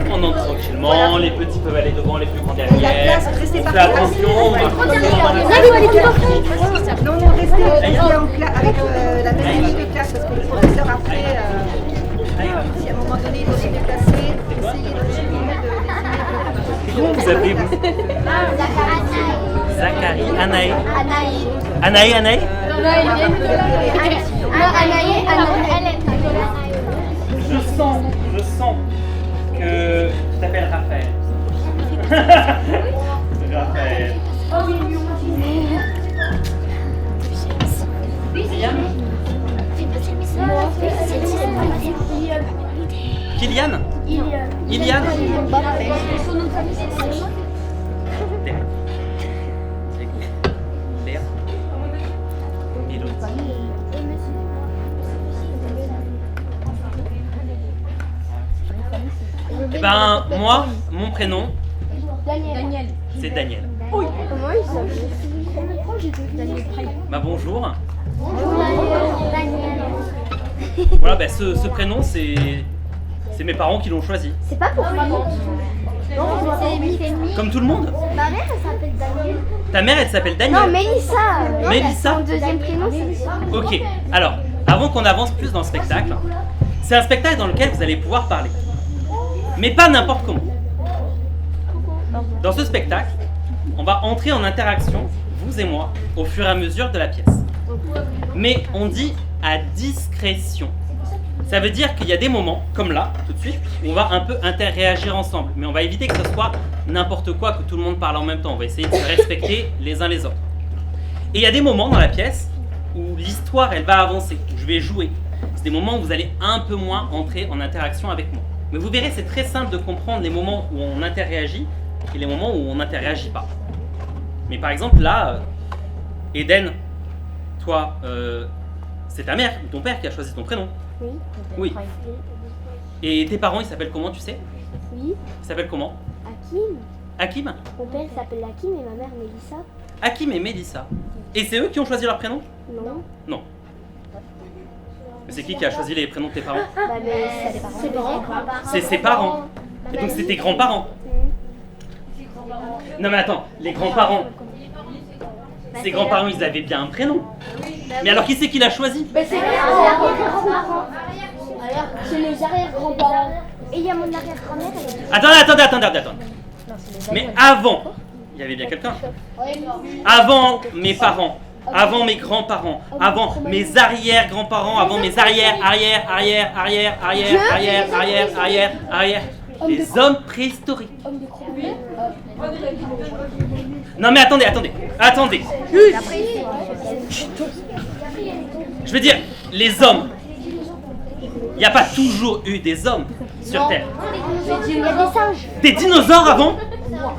On entre tranquillement, voilà. Les petits peuvent aller devant, les plus grands derrière. La classe, restez par Fais attention, on va Non, restez avec la même ligne de classe parce que le professeur après, si à un moment donné il doit se déplacer, essayez de Comment vous appelez-vous? Zachary, Anaï. Anaï, Anaï. Je sens que tu t'appelles Raphaël. Raphaël. Kylian. Ilian. Eh ben, moi, mon prénom, c'est Daniel. Oui. Comment il s'appelle? Bah bonjour. Daniel. Voilà, bah, ce prénom, c'est mes parents qui l'ont choisi. C'est pas pour moi. Non, Comme tout le monde. Ma mère, elle s'appelle Daniel. Ta mère, elle s'appelle Daniel. Non, Mélissa. Mélissa. Son deuxième prénom, c'est ça. Ok, alors, avant qu'on avance plus dans le spectacle, c'est un spectacle dans lequel vous allez pouvoir parler. Mais pas n'importe comment. Dans ce spectacle, on va entrer en interaction, vous et moi, au fur et à mesure de la pièce. Mais on dit à discrétion. Ça veut dire qu'il y a des moments, comme là, tout de suite, où on va un peu interréagir ensemble. Mais on va éviter que ce soit n'importe quoi, que tout le monde parle en même temps. On va essayer de se respecter les uns les autres. Et il y a des moments dans la pièce où l'histoire, elle va avancer, où je vais jouer. C'est des moments où vous allez un peu moins entrer en interaction avec moi. Mais vous verrez, c'est très simple de comprendre les moments où on interréagit et les moments où on n'interréagit pas. Mais par exemple, là, Eden, toi, c'est ta mère ou ton père qui a choisi ton prénom. Oui. Oui. Et tes parents, ils s'appellent comment, tu sais? Oui. Ils s'appellent comment? Hakim. Hakim? Mon père s'appelle Hakim et ma mère Mélissa. Hakim et Mélissa. Et c'est eux qui ont choisi leur prénom? Non. Non. Mais c'est qui a choisi les prénoms de tes parents? Bah, mais ses parents. C'est ses parents. Et donc c'est tes grands-parents. Non mais attends, les grands-parents. Ces grands-parents, ils avaient bien un prénom. Mais alors qui c'est qui l'a choisi? C'est les arrière-grands-parents. C'est les arrière-grands-parents. Et il y a mon arrière-grand-mère. Attendez. Mais avant, il y avait bien quelqu'un. Avant mes parents, avant mes grands-parents, avant mes arrière-grands-parents, avant mes arrière. Les hommes préhistoriques. Non mais attendez. Je veux dire, les hommes. Il n'y a pas toujours eu des hommes sur Terre. Il y a des singes. Des dinosaures avant?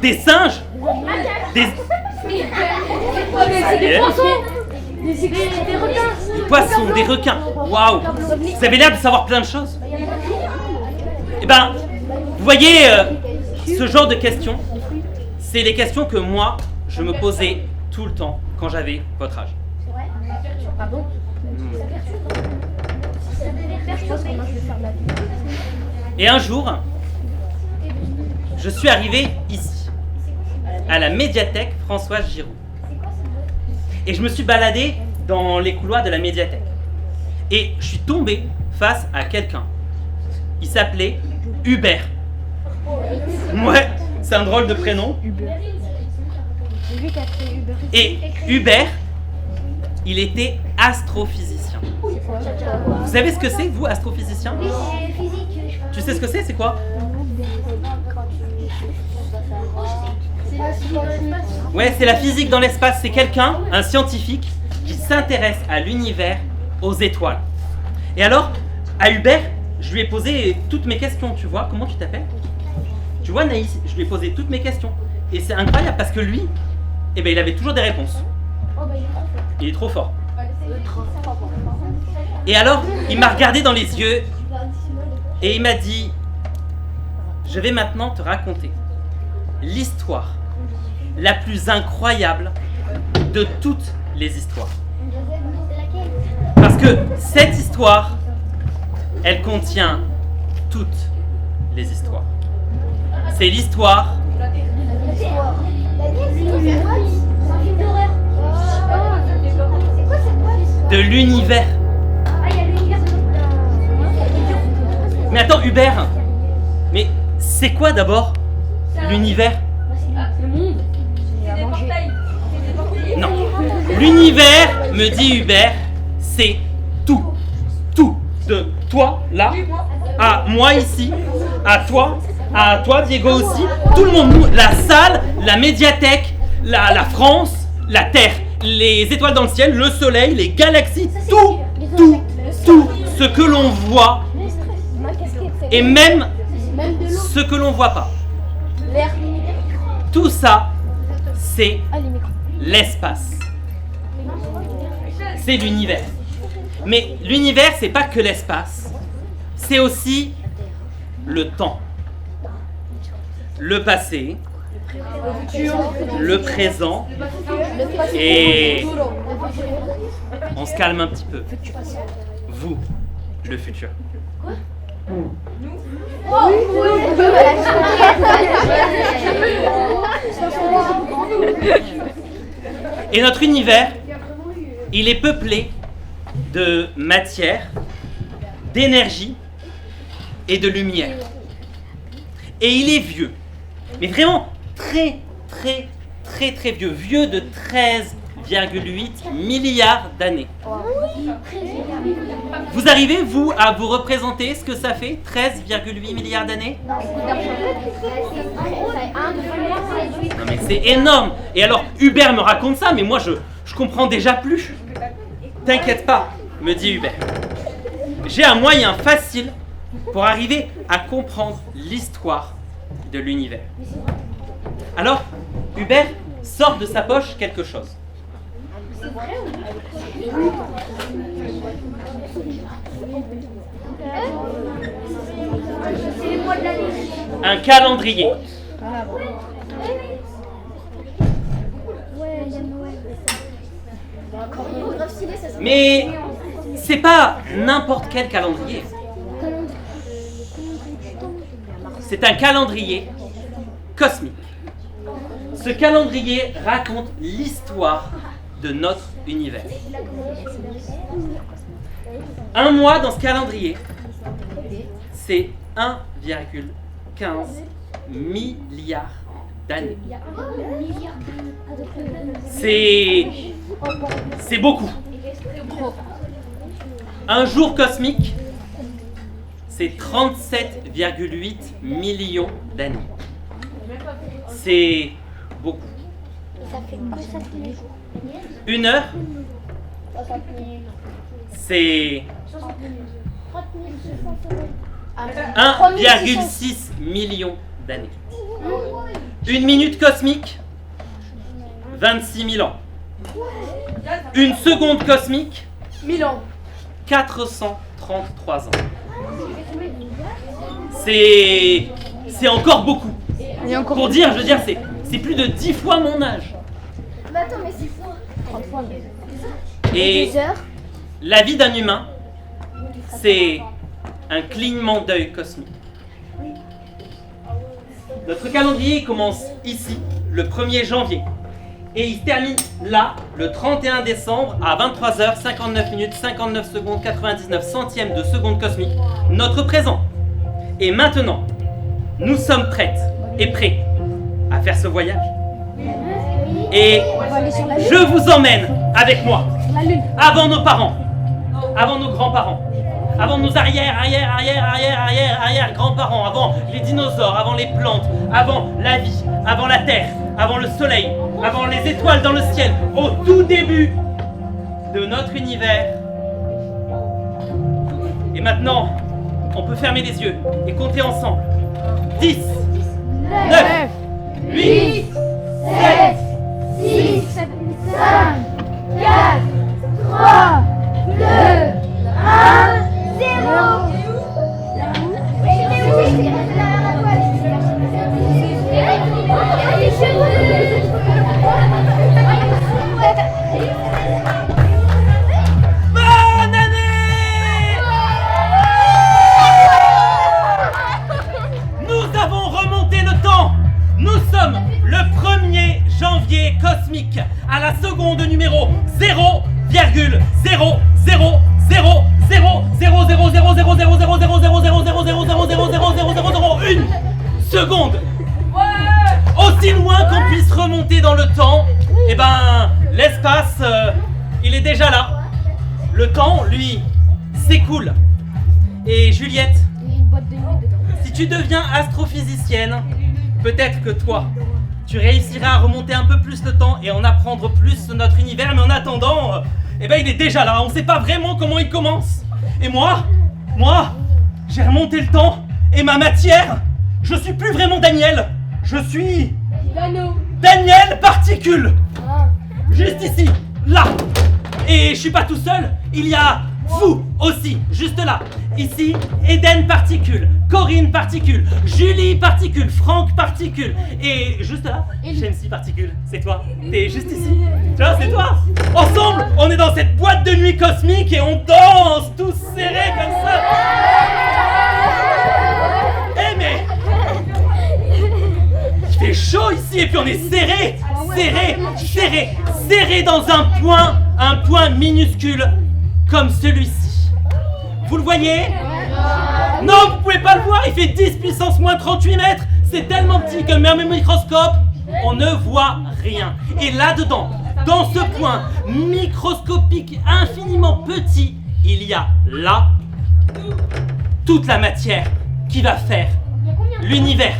Des singes? Des poissons. Des requins. Des poissons, des requins. Waouh! Vous avez l'air de savoir plein de choses. Eh ben, vous voyez, ce genre de questions, c'est les questions que moi, je me posais tout le temps quand j'avais votre âge. C'est vrai? Ah bon? Et un jour, je suis arrivé ici, à la médiathèque Françoise Giroud. Et je me suis baladé dans les couloirs de la médiathèque. Et je suis tombé face à quelqu'un. Il s'appelait Hubert. Ouais, c'est un drôle de prénom. Et Hubert, il était astrophysicien. Vous savez ce que c'est, vous, astrophysicien? Oui, c'est physique. Tu sais ce que c'est? C'est quoi? Ouais, c'est la physique dans l'espace. C'est quelqu'un, un scientifique, qui s'intéresse à l'univers, aux étoiles. Et alors, à Hubert, je lui ai posé toutes mes questions. Tu vois, comment tu t'appelles? Tu vois, Naïs, je lui ai posé toutes mes questions. Et c'est incroyable parce que lui, eh ben, il avait toujours des réponses. Il est trop fort. Et alors, il m'a regardé dans les yeux et il m'a dit: je vais maintenant te raconter l'histoire la plus incroyable de toutes les histoires. Parce que cette histoire, elle contient toutes les histoires. C'est l'histoire de l'univers. Mais attends, Hubert, mais c'est quoi d'abord l'univers? Non. L'univers, me dit Hubert, c'est tout. Tout. De toi, là, à moi ici, à toi Diego aussi, tout le monde, nous, la salle, la médiathèque, la France, la Terre, les étoiles dans le ciel, le soleil, les galaxies, tout ce que l'on voit et même ce que l'on voit pas. Tout ça, c'est l'espace. C'est l'univers. Mais l'univers, c'est pas que l'espace. C'est aussi le temps. Le passé, le présent, et on se calme un petit peu. Vous, le futur. Et notre univers, il est peuplé de matière, d'énergie et de lumière. Et il est vieux, mais vraiment très vieux, vieux de 13,8 milliards d'années. Vous arrivez, vous, à vous représenter ce que ça fait, 13,8 milliards d'années? Non, mais c'est énorme. Et alors, Hubert me raconte ça, mais moi, je comprends déjà plus. T'inquiète pas, me dit Hubert. J'ai un moyen facile pour arriver à comprendre l'histoire de l'univers. Alors, Hubert sort de sa poche quelque chose. Un calendrier. Mais c'est pas n'importe quel calendrier. C'est un calendrier cosmique. Ce calendrier raconte l'histoire de notre univers. Un mois dans ce calendrier, c'est 1,15 milliard d'années. C'est beaucoup. Un jour cosmique, c'est 37,8 millions d'années. C'est beaucoup. Une heure, c'est 1,6 million d'années. Une minute cosmique, 26 000 ans. Une seconde cosmique, 1000 ans. 433 ans. C'est encore beaucoup. Pour dire, je veux dire, c'est plus de 10 fois mon âge. Mais attends, mais c'est fois 30 fois. Et la vie d'un humain, c'est un clignement d'œil cosmique. Notre calendrier commence ici, le 1er janvier. Et il se termine là, le 31 décembre, à 23h59 minutes 59 secondes 99 centièmes de seconde cosmique, notre présent. Et maintenant, nous sommes prêtes et prêts à faire ce voyage. Et je vous emmène avec moi, avant nos parents, avant nos grands-parents, avant nos arrière-grands-parents, avant les dinosaures, avant les plantes, avant la vie, avant la terre, avant le soleil, avant les étoiles dans le ciel, au tout début de notre univers. Et maintenant, on peut fermer les yeux et compter ensemble. 10, 9, 8, 7, 6, 5, 4, 3, 2, 1, 0. Bonne année! 0, 0, 0, 0, 0, 0, 0, 0, 0, 0, 0, 0, 0, 0, 0, 0, 0, 0, 0, 0, 0, 0, 1 seconde. Aussi loin qu'on puisse remonter dans le temps, eh ben, l'espace, il est déjà là. Le temps, lui, s'écoule. Et Juliette, si tu deviens astrophysicienne, peut-être que toi, tu réussiras à remonter un peu plus le temps et en apprendre plus sur notre univers, mais en attendant, eh ben, il est déjà là. On ne sait pas vraiment comment il commence. Et moi, j'ai remonté le temps et ma matière, je suis plus vraiment Daniel. Je suis Daniel Particule. Juste ici, là. Et je suis pas tout seul, il y a vous aussi, juste là. Ici, Eden Particule, Corinne Particule, Julie Particule, Franck Particule. Et juste là, Shamsi Particule, c'est toi. T'es juste ici. Tu vois, c'est toi. Ensemble, on est dans cette boîte de nuit cosmique et on danse tous serrés comme ça. Eh mais... il fait chaud ici et puis on est serré dans un point minuscule comme celui-ci. Vous le voyez? Non, vous pouvez pas le voir, il fait 10 puissance moins 38 mètres. C'est tellement petit que même au microscope, on ne voit rien. Et là-dedans, dans ce point microscopique infiniment petit, il y a là toute la matière qui va faire l'univers.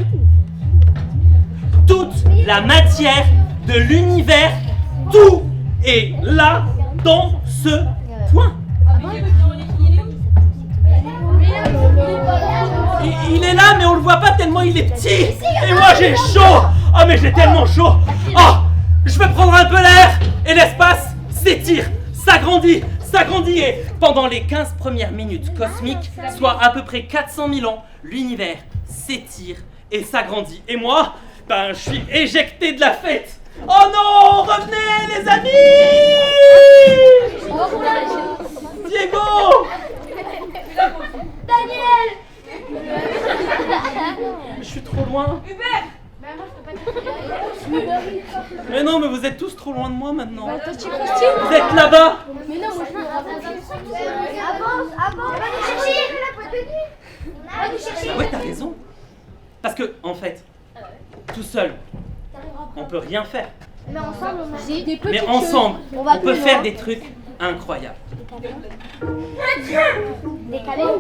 Toute la matière de l'univers, tout est là dans ce point. Il est là mais on le voit pas tellement il est petit. Et moi j'ai chaud. Ah mais j'ai tellement chaud. Oh, je peux prendre un peu l'air et l'espace s'étire, s'agrandit et pendant les 15 premières minutes cosmiques, soit à peu près 400 000 ans, l'univers s'étire et s'agrandit. Et moi, ben je suis éjecté de la fête. Oh non, revenez les amis. Diego. Daniel. Je suis trop loin. Mais non, mais vous êtes tous trop loin de moi maintenant. Vous êtes là-bas. Mais non, moi je me avance, va nous chercher. Va nous chercher. Ouais, t'as raison. Parce que, en fait, tout seul, on peut rien faire. Mais ensemble, Mais ensemble, on peut faire des trucs incroyables. Des câlins.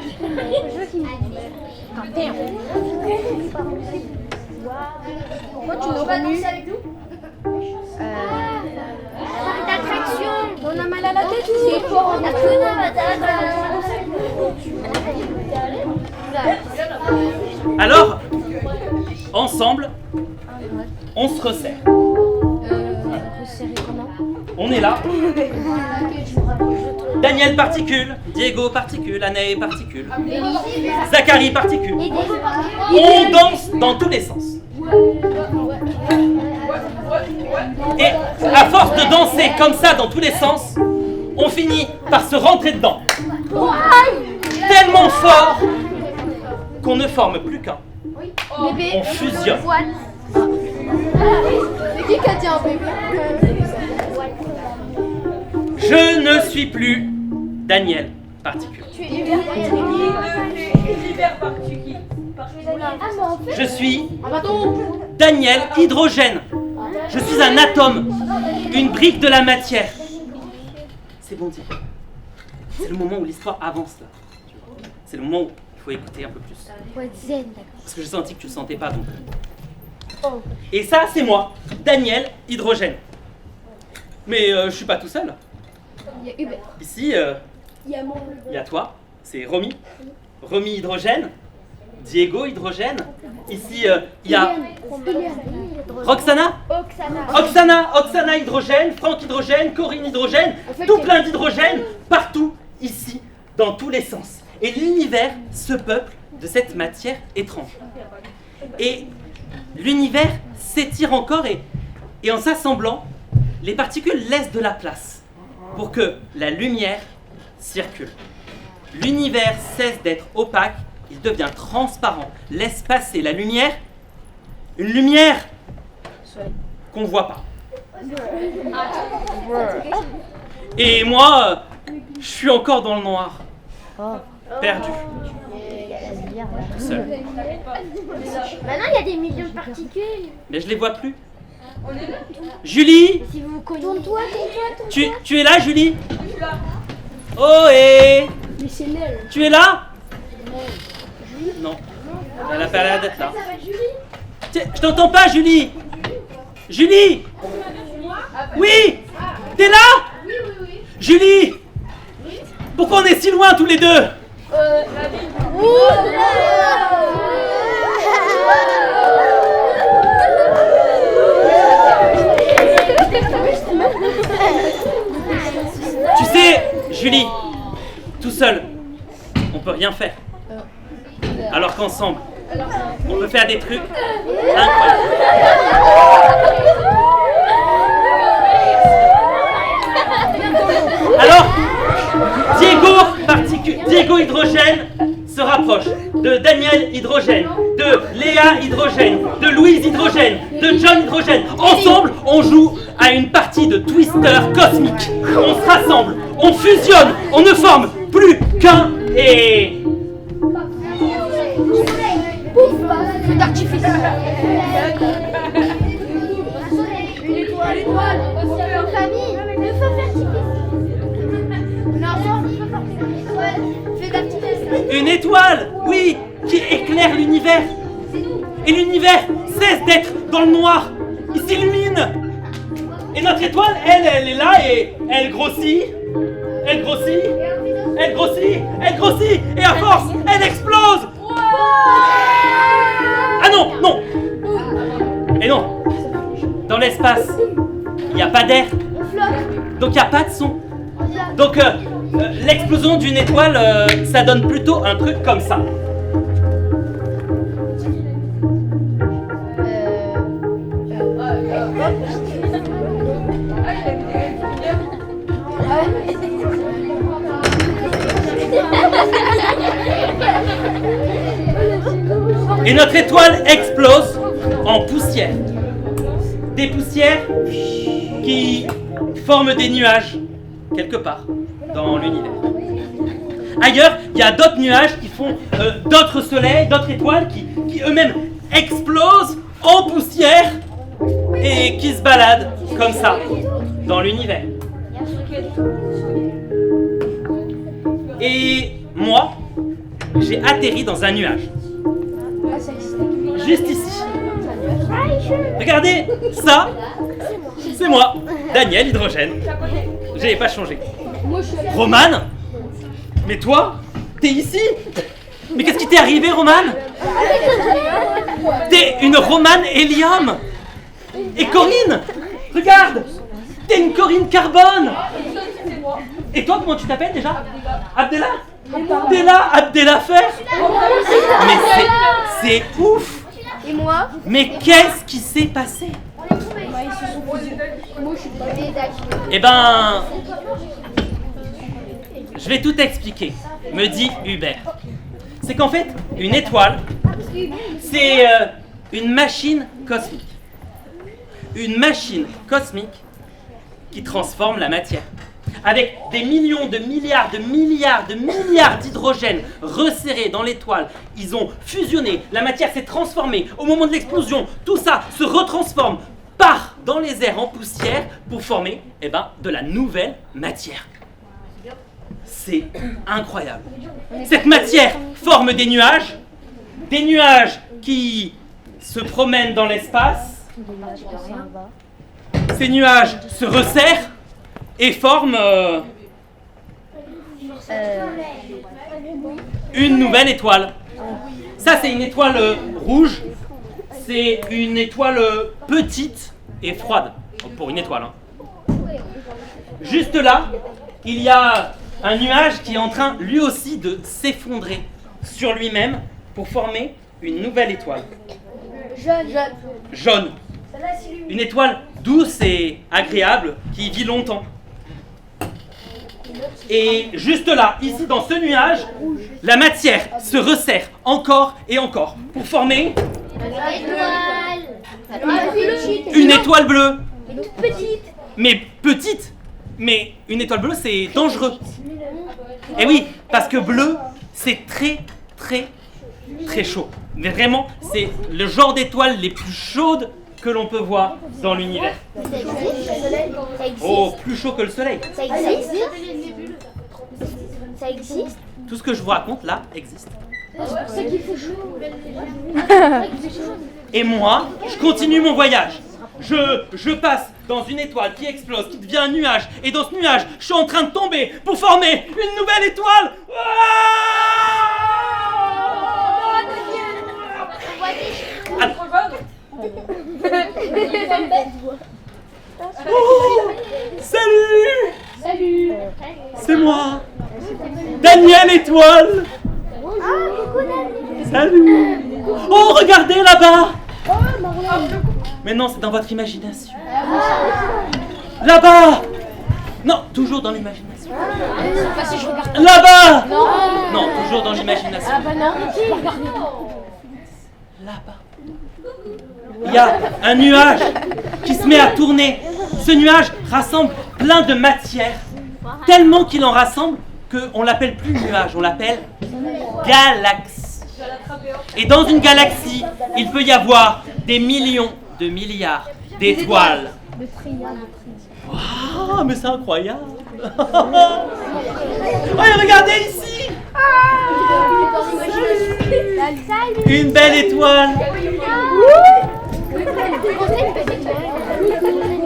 Pourquoi tu veux pas danser avec nous? D'attraction. On a mal à la tête. C'est fort en Alors, ensemble, on se resserre. On est là. Daniel Particule, Diego Particule, Anaë Particule, Zachary Particule. On danse dans tous les sens. Et à force de danser comme ça dans tous les sens, on finit par se rentrer dedans. Tellement fort qu'on ne forme plus qu'un. On fusionne. C'est qui qui a dit un bébé? Je ne suis plus Daniel Particule. Je suis Daniel Hydrogène. Je suis un atome, une brique de la matière. C'est bon, dit. C'est le moment où l'histoire avance là. C'est le moment où il faut écouter un peu plus. Parce que j'ai senti que tu le sentais pas donc. Et ça, c'est moi, Daniel Hydrogène. Mais je suis pas tout seul. Il y a Hubert. Ici, il y a toi, c'est Romy. Romy Hydrogène. Diego Hydrogène. Ici, il y a Roxana. Oksana Hydrogène. Franck Hydrogène. Corinne Hydrogène. Tout plein d'hydrogène partout, ici, dans tous les sens. Et l'univers se peuple de cette matière étrange. Et l'univers s'étire encore et en s'assemblant, les particules laissent de la place pour que la lumière circule. L'univers cesse d'être opaque, il devient transparent, laisse passer la lumière, une lumière qu'on ne voit pas. Et moi, Je suis encore dans le noir. Perdu. Tout seul. Maintenant, il y a des millions de particules. Mais je les vois plus. Julie, Si vous tourne-toi. tu es là, Julie? Oh, et Mais c'est elle. tu es là? Non. Elle a pas l'air d'être là. Tiens, je t'entends pas, Julie. Julie. Oui. T'es là? Julie. Pourquoi on est si loin tous les deux? Tu sais, Julie, tout seul, on peut rien faire. Alors qu'ensemble, on peut faire des trucs incroyables. Alors, Diego Hydrogène se rapproche de Daniel Hydrogène, de Léa Hydrogène, de Louise Hydrogène, de John Hydrogène. Ensemble, on joue à une partie de Twister cosmique. On se rassemble, on fusionne, on ne forme plus qu'un et... Feu d'artifice. Une étoile. Une famille. Le feu d'artifice. Feu d'artifice. Une étoile, oui, qui éclaire l'univers. Et l'univers cesse d'être dans le noir. Il s'illumine. Et notre étoile, elle est là et elle grossit. Elle grossit. Elle grossit. Elle grossit. Et à force, elle explose. Ah non, non. Et non. Dans l'espace, il n'y a pas d'air. Donc il n'y a pas de son. Donc l'explosion d'une étoile, ça donne plutôt un truc comme ça. Et notre étoile explose en poussière. Des poussières qui forment des nuages quelque part dans l'univers. Ailleurs, il y a d'autres nuages qui font d'autres soleils, d'autres étoiles qui eux-mêmes explosent en poussière et qui se baladent comme ça dans l'univers. Et moi, j'ai atterri dans un nuage. Juste ici. Regardez, ça, c'est moi, Daniel Hydrogène. J'ai pas changé. Romane? Mais toi, t'es ici? Mais qu'est-ce qui t'est arrivé, Romane? T'es une Romane hélium. Et Corinne, regarde, t'es une Corinne carbone. Et toi, comment tu t'appelles déjà? Abdella? T'es là, Abdella Fer? Mais c'est ouf. Et moi? Mais qu'est-ce qui s'est passé? Eh ben, je vais tout expliquer, me dit Hubert. C'est qu'en fait, une étoile, c'est une machine cosmique. Une machine cosmique qui transforme la matière. Avec des millions de milliards d'hydrogène resserrés dans l'étoile, ils ont fusionné, la matière s'est transformée. Au moment de l'explosion, tout ça se retransforme, part dans les airs en poussière pour former de la nouvelle matière. C'est incroyable. Cette matière forme des nuages qui se promènent dans l'espace. Ces nuages se resserrent et forment une nouvelle étoile. Ça, c'est une étoile rouge. C'est une étoile petite et froide, pour une étoile. Juste là, il y a un nuage qui est en train, lui aussi, de s'effondrer sur lui-même pour former une nouvelle étoile. Jaune. Une étoile douce et agréable qui vit longtemps. Et juste là, ici dans ce nuage, la matière se resserre encore et encore pour former une étoile bleue. Petite. Mais petite. Mais une étoile bleue, c'est dangereux. Et oui, parce que bleu, c'est très, très, très chaud. Mais vraiment, c'est le genre d'étoiles les plus chaudes que l'on peut voir dans l'univers. Ça existe. Oh, plus chaud que le soleil. Ça existe. Ça existe. Tout ce que je vous raconte là existe. C'est qu'il fait chaud. Et moi, je continue mon voyage. Je passe dans une étoile qui explose, qui devient un nuage. Et dans ce nuage, je suis en train de tomber pour former une nouvelle étoile. Oh, salut! Salut. C'est moi, Daniel Étoile. Ah, coucou Daniel. Salut! Oh, regardez là-bas! Oh, Marlène. Mais non, c'est dans votre imagination. Là-bas! Non, toujours dans l'imagination. Pas si je regarde. Là-bas! Non. Non, toujours dans l'imagination. Ah bah non. Là-bas. Il y a un nuage qui se met à tourner. Ce nuage rassemble plein de matière, tellement qu'il en rassemble qu'on l'appelle plus nuage, on l'appelle galaxie. Et dans une galaxie, il peut y avoir des millions de milliards d'étoiles. Waouh, mais c'est incroyable! Ouais, regardez ici! Une belle étoile!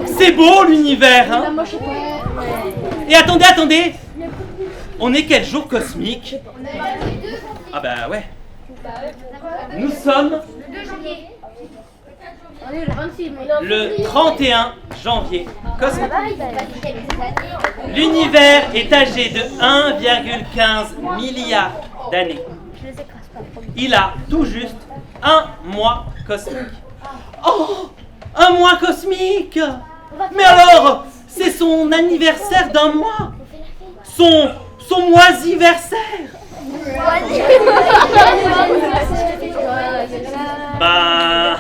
C'est beau l'univers, hein? Et attendez, attendez! On est quel jour cosmique? Ah bah ouais. Nous sommes le 31 janvier cosmique. L'univers est âgé de 1,15 milliard d'années. Il a tout juste un mois cosmique. Oh! Un mois cosmique! Mais alors, c'est son anniversaire d'un mois! Son moisiversaire! Bah...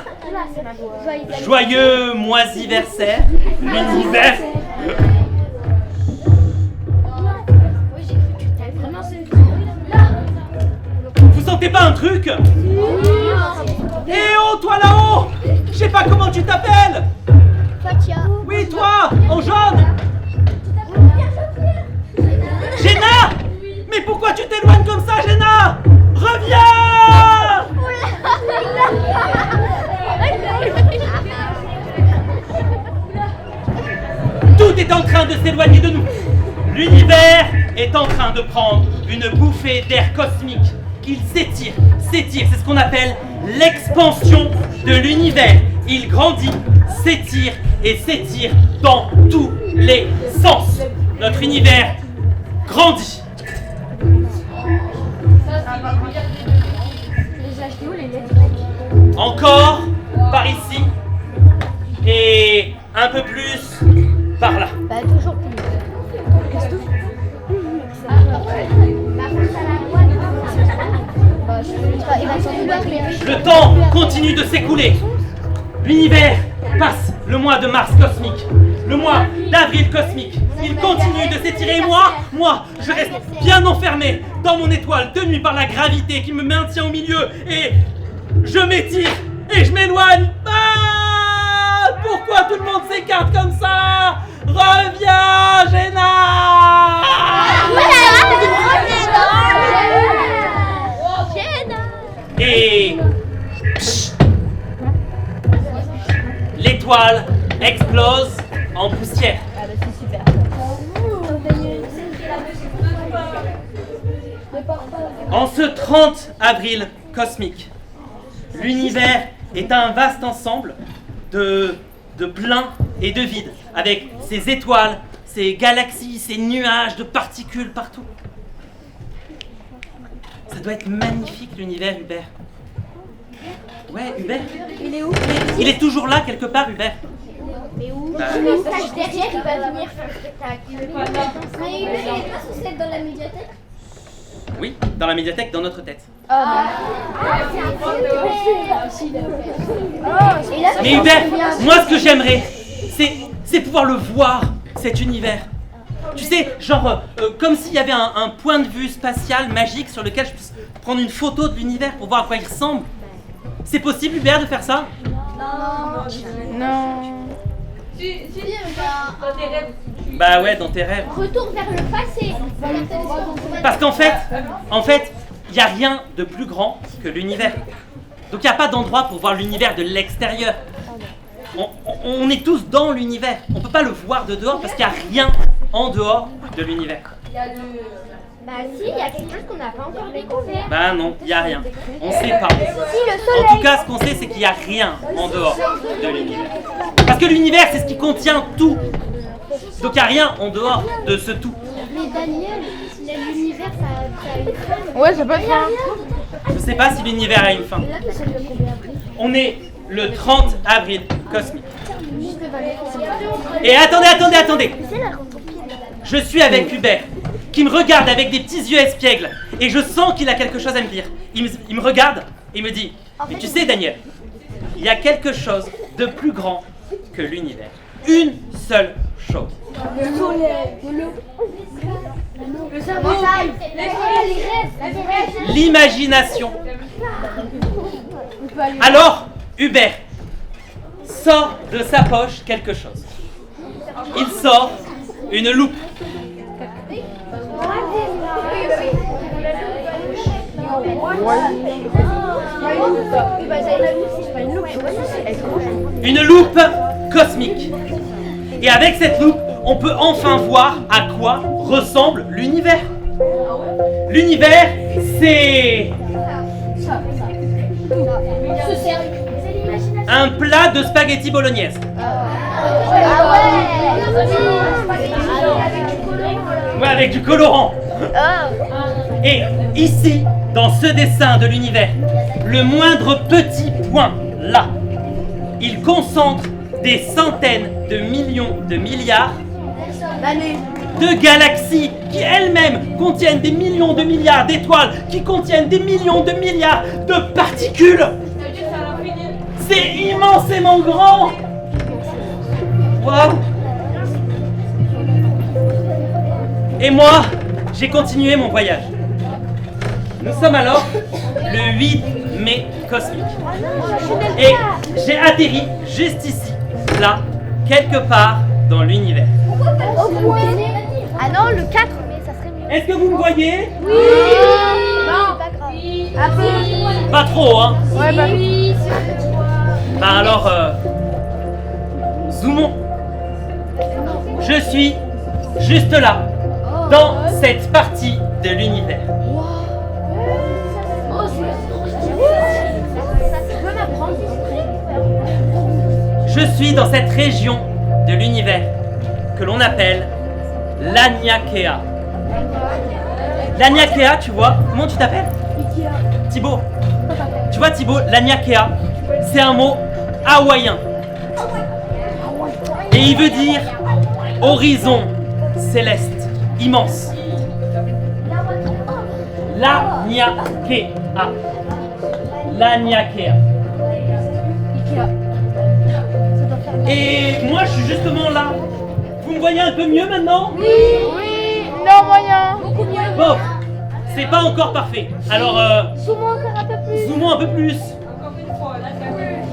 Joyeux moisiversaire, l'univers! Vous sentez pas un truc? Eh oh, toi là-haut! Je sais pas comment tu t'appelles! Fatia. Oui, toi, en jaune! Géna! Mais pourquoi tu t'éloignes comme ça, Géna? Reviens! Tout est en train de s'éloigner de nous. L'univers est en train de prendre une bouffée d'air cosmique. Il s'étire, s'étire. C'est ce qu'on appelle l'expansion de l'univers. Il grandit, s'étire et s'étire dans tous les sens. Notre univers grandit. Encore par ici et un peu plus par là. Bah toujours plus. Le temps continue de s'écouler. L'univers passe le mois de mars cosmique, le mois d'avril cosmique. Il continue de s'étirer et moi, je reste bien enfermé dans mon étoile, tenue par la gravité qui me maintient au milieu et je m'étire et je m'éloigne. Ah! Pourquoi tout le monde s'écarte comme ça? Reviens, Géna! Et l'étoile explose en poussière. Ah bah c'est super. En ce 30 avril cosmique, l'univers est un vaste ensemble de plein et de vide, avec ses étoiles, ses galaxies, ses nuages de particules partout. Ça doit être magnifique l'univers, Hubert. Ouais, Hubert. Il est où? Il est toujours là quelque part, Hubert. Mais où? Bah, Il se cache derrière, il va venir faire le spectacle. Mais il est pas censé être dans la médiathèque? oui, dans la médiathèque, dans notre tête. Mais Hubert, moi ce que j'aimerais, c'est pouvoir le voir, cet univers. Tu sais, genre, comme s'il y avait un point de vue spatial magique sur lequel je puisse prendre une photo de l'univers pour voir à quoi il ressemble. C'est possible, Hubert, de faire ça? Non. Bah ouais, dans tes rêves. Retour vers le passé. Parce qu'en fait, il n'y a rien de plus grand que l'univers. Donc il n'y a pas d'endroit pour voir l'univers de l'extérieur. On est tous dans l'univers. On ne peut pas le voir de dehors parce qu'il n'y a rien en dehors de l'univers. Bah si, il y a quelque chose qu'on n'a pas encore découvert. Bah non, il n'y a rien. On ne sait pas. Si, le soleil. En tout cas, ce qu'on sait, c'est qu'il n'y a rien en dehors de l'univers. Parce que l'univers, c'est ce qui contient tout. Donc il n'y a rien en dehors de ce tout. Mais Daniel, l'univers, ça a une fin. Ouais, ça peut être ça. Je ne sais pas si l'univers a une fin. On est le 30 avril cosmique. Et attendez. Je suis avec Hubert, qui me regarde avec des petits yeux espiègles. Et je sens qu'il a quelque chose à me dire. Il me regarde et il me dit, mais tu sais Daniel, il y a quelque chose de plus grand que l'univers. Une seule chose. Le soleil, le cerveau, les rêves. L'imagination. Alors, Hubert sort de sa poche quelque chose. Il sort une loupe. Une loupe cosmique. Et avec cette loupe, on peut enfin voir à quoi ressemble l'univers. L'univers, c'est un plat de spaghetti bolognaise. Ouais, avec du colorant. Et ici, dans ce dessin de l'univers, le moindre petit point, là, il concentre des centaines de millions de milliards de galaxies qui elles-mêmes contiennent des millions de milliards d'étoiles, qui contiennent des millions de milliards de particules. C'est immensément grand. Waouh. Et moi, j'ai continué mon voyage. Nous sommes alors le 8 mai cosmique. Et j'ai atterri juste ici, là, quelque part dans l'univers. Ah non, le 4 mai, ça serait mieux. Est-ce que vous me voyez? Oui. Non, pas grave. Pas trop, hein? Ouais, bah. Bah alors, zoomons. Je suis juste là, dans cette partie de l'univers. Je suis dans cette région de l'univers que l'on appelle l'Aniakea. L'Aniakea, tu vois, comment tu t'appelles? Thibaut. Tu vois Thibaut, l'Aniakea, c'est un mot hawaïen. Et il veut dire horizon céleste, immense. L'Aniakea. L'Aniakea. Et moi je suis justement là. Vous me voyez un peu mieux maintenant? Oui. Non, moyen. Beaucoup mieux. Bon, c'est pas encore parfait. Alors, Zoomons encore un peu plus. zoomons un peu plus.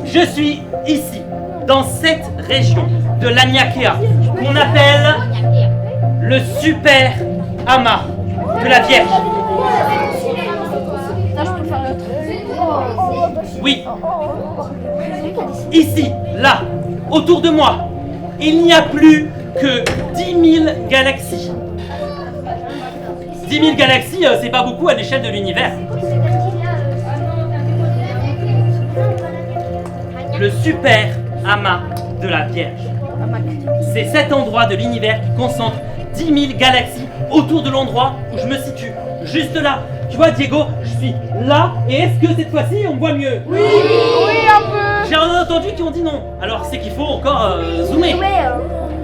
Je suis ici, dans cette région de l'Aniakea, qu'on appelle le super amas de la Vierge. Oui. Ici, là, autour de moi, il n'y a plus que 10 000 galaxies. 10 000 galaxies, c'est pas beaucoup à l'échelle de l'univers. Le super amas de la Vierge. C'est cet endroit de l'univers qui concentre 10 000 galaxies autour de l'endroit où je me situe. Juste là. Tu vois, Diego, je suis là. Et est-ce que cette fois-ci, on me voit mieux? Oui, un peu. J'ai entendu qui ont dit non. Alors, c'est qu'il faut encore zoomer.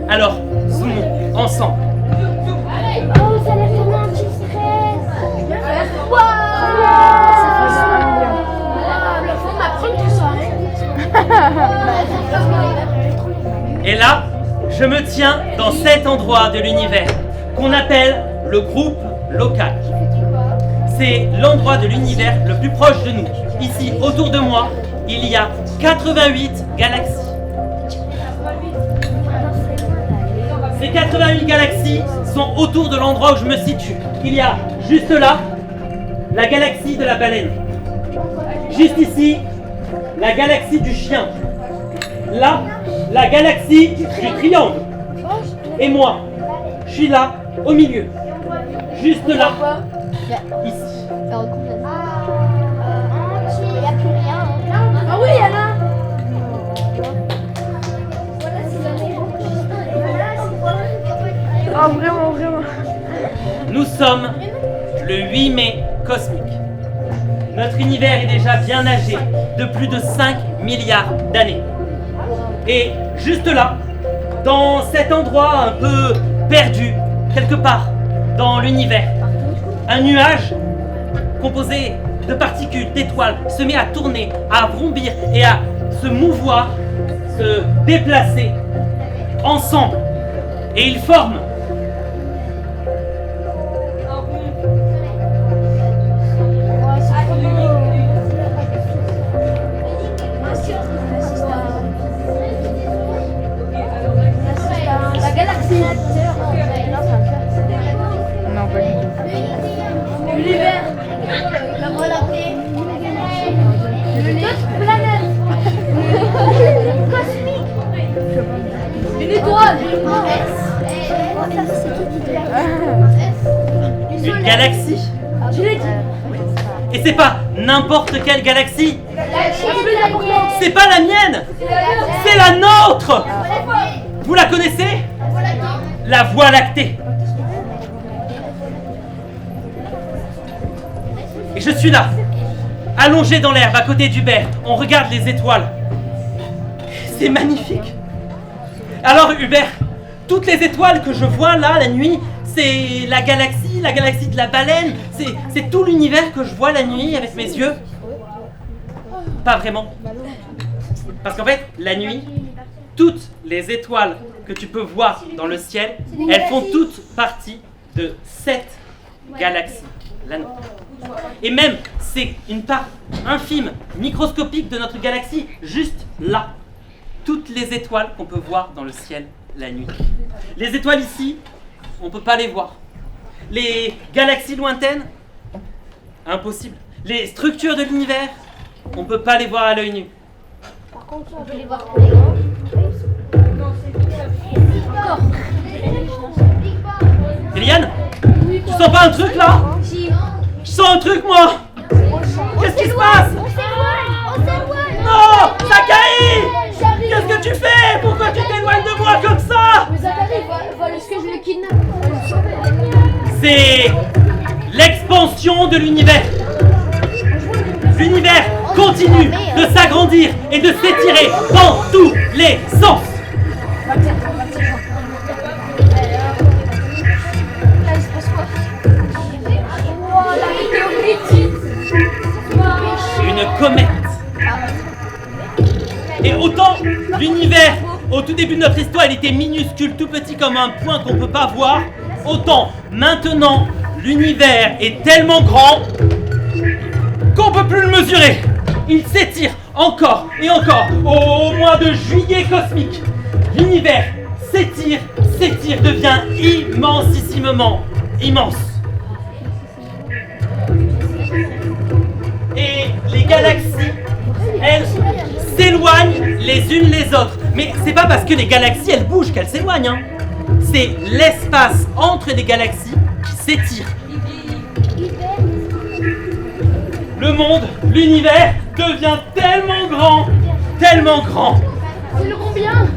Alors, zoomons ensemble. Oh, ça a l'air tellement un petit stress. Waouh. Le fond m'apprend tout ça. Et là, je me tiens dans cet endroit de l'univers qu'on appelle le groupe local. C'est l'endroit de l'univers le plus proche de nous. Ici, autour de moi, il y a 88 galaxies. Ces 88 galaxies sont autour de l'endroit où je me situe. Il y a juste là, la galaxie de la baleine. Juste ici, la galaxie du chien. Là, la galaxie du triangle. Et moi, je suis là, au milieu. Juste là, ici. Il n'y a plus rien. Ah oui, il y en a. Ah, vraiment, vraiment. Nous sommes le 8 mai cosmique. Notre univers est déjà bien âgé, de plus de 5 milliards d'années. Et juste là, dans cet endroit un peu perdu, quelque part dans l'univers, un nuage composé de particules, d'étoiles, se met à tourner, à vrombir et à se mouvoir, se déplacer ensemble. Et ils forment La galaxie. Non, pas du tout. L'univers. La Voie lactée. D'autres planètes. Cosmique. Une étoile. une galaxie. Je l'ai dit. Et c'est pas n'importe quelle galaxie. C'est pas la mienne. C'est la nôtre. Vous la connaissez? La Voie lactée. Et je suis là, allongé dans l'herbe à côté d'Hubert. On regarde les étoiles. C'est magnifique. Alors Hubert, toutes les étoiles que je vois là la nuit, c'est la galaxie de la baleine. C'est tout l'univers que je vois la nuit avec mes yeux. Pas vraiment. Parce qu'en fait, la nuit, toutes les étoiles que tu peux voir dans le ciel, elles font toutes partie de cette galaxie, la nôtre. Et même, c'est une part infime, microscopique de notre galaxie, juste là. Toutes les étoiles qu'on peut voir dans le ciel la nuit. Les étoiles ici, on ne peut pas les voir. Les galaxies lointaines, impossible. Les structures de l'univers, on ne peut pas les voir à l'œil nu. Par contre, on peut les voir pour les grands. Encore. Eliane, tu sens pas un truc là? Je sens un truc moi. Qu'est-ce qui se passe? On s'éloigne. Non, Zachary! Qu'est-ce que tu fais? Pourquoi tu t'éloignes de moi comme ça? Mais Zachary, voilà ce que je le kidnappe. C'est l'expansion de l'univers. L'univers continue de s'agrandir et de s'étirer dans tous les sens. Une comète. Et autant l'univers, au tout début de notre histoire, il était minuscule, tout petit comme un point qu'on ne peut pas voir, autant maintenant, l'univers est tellement grand qu'on ne peut plus le mesurer. Il s'étire encore et encore au mois de juillet cosmique. L'univers s'étire, devient immensissimement immense. Et les galaxies, elles, s'éloignent les unes les autres. Mais c'est pas parce que les galaxies, elles bougent qu'elles s'éloignent. Hein. C'est l'espace entre les galaxies qui s'étire. Le monde, l'univers devient tellement grand. C'est le combien?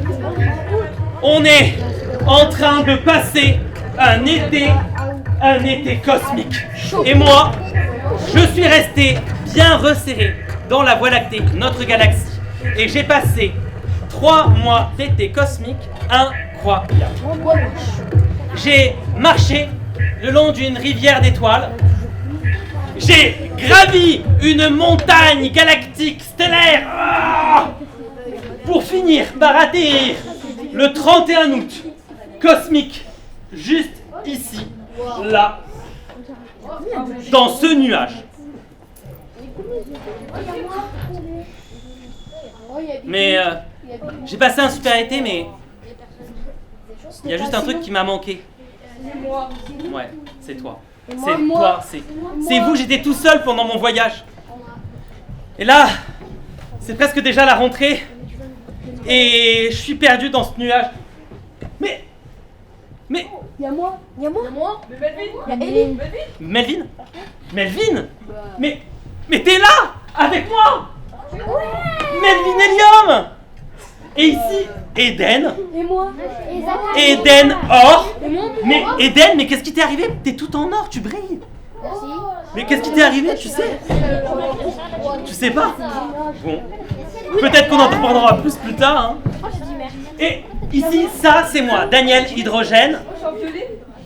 On est en train de passer un été cosmique. Et moi, je suis resté bien resserré dans la Voie lactée, notre galaxie. Et j'ai passé 3 mois d'été cosmique incroyables. J'ai marché le long d'une rivière d'étoiles. J'ai gravi une montagne galactique stellaire pour finir par atterrir le 31 août, cosmique, juste ici, là, dans ce nuage. Mais j'ai passé un super été, mais il y a juste un truc qui m'a manqué. Ouais, c'est toi. C'est toi, c'est vous, j'étais tout seul pendant mon voyage. Et là, c'est presque déjà la rentrée. Et je suis perdu dans ce nuage. Mais... Il y a moi. Melvin? Melvin? Mais t'es là! Avec moi! Melvin Helium! Et ici, Eden. Et moi. Eden or. Mais Eden, mais qu'est-ce qui t'est arrivé? T'es tout en or, tu brilles. Mais qu'est-ce qui t'est arrivé, tu sais? Tu sais pas? Bon. Peut-être qu'on en apprendra plus tard. Hein. Et ici, ça, c'est moi, Daniel Hydrogène.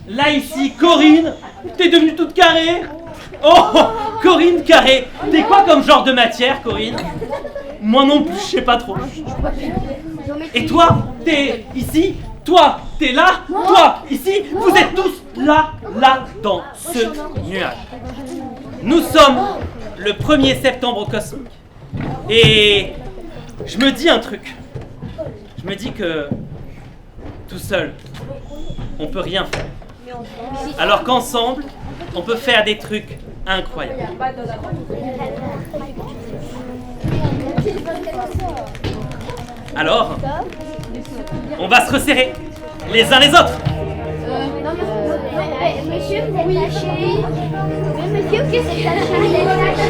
Là, ici, Corinne. T'es devenue toute carrée. Oh, Corinne carrée. T'es quoi comme genre de matière, Corinne? Moi non plus, je sais pas trop. Et toi, t'es ici. Toi, t'es là. Toi, ici. Vous êtes tous là, dans ce nuage. Nous sommes le 1er septembre cosmique. Et je me dis un truc. Je me dis que tout seul, on peut rien faire. Alors qu'ensemble, on peut faire des trucs incroyables. Alors, on va se resserrer les uns les autres. Monsieur, vous êtes lâché. Monsieur, qu'est-ce que c'est lâché?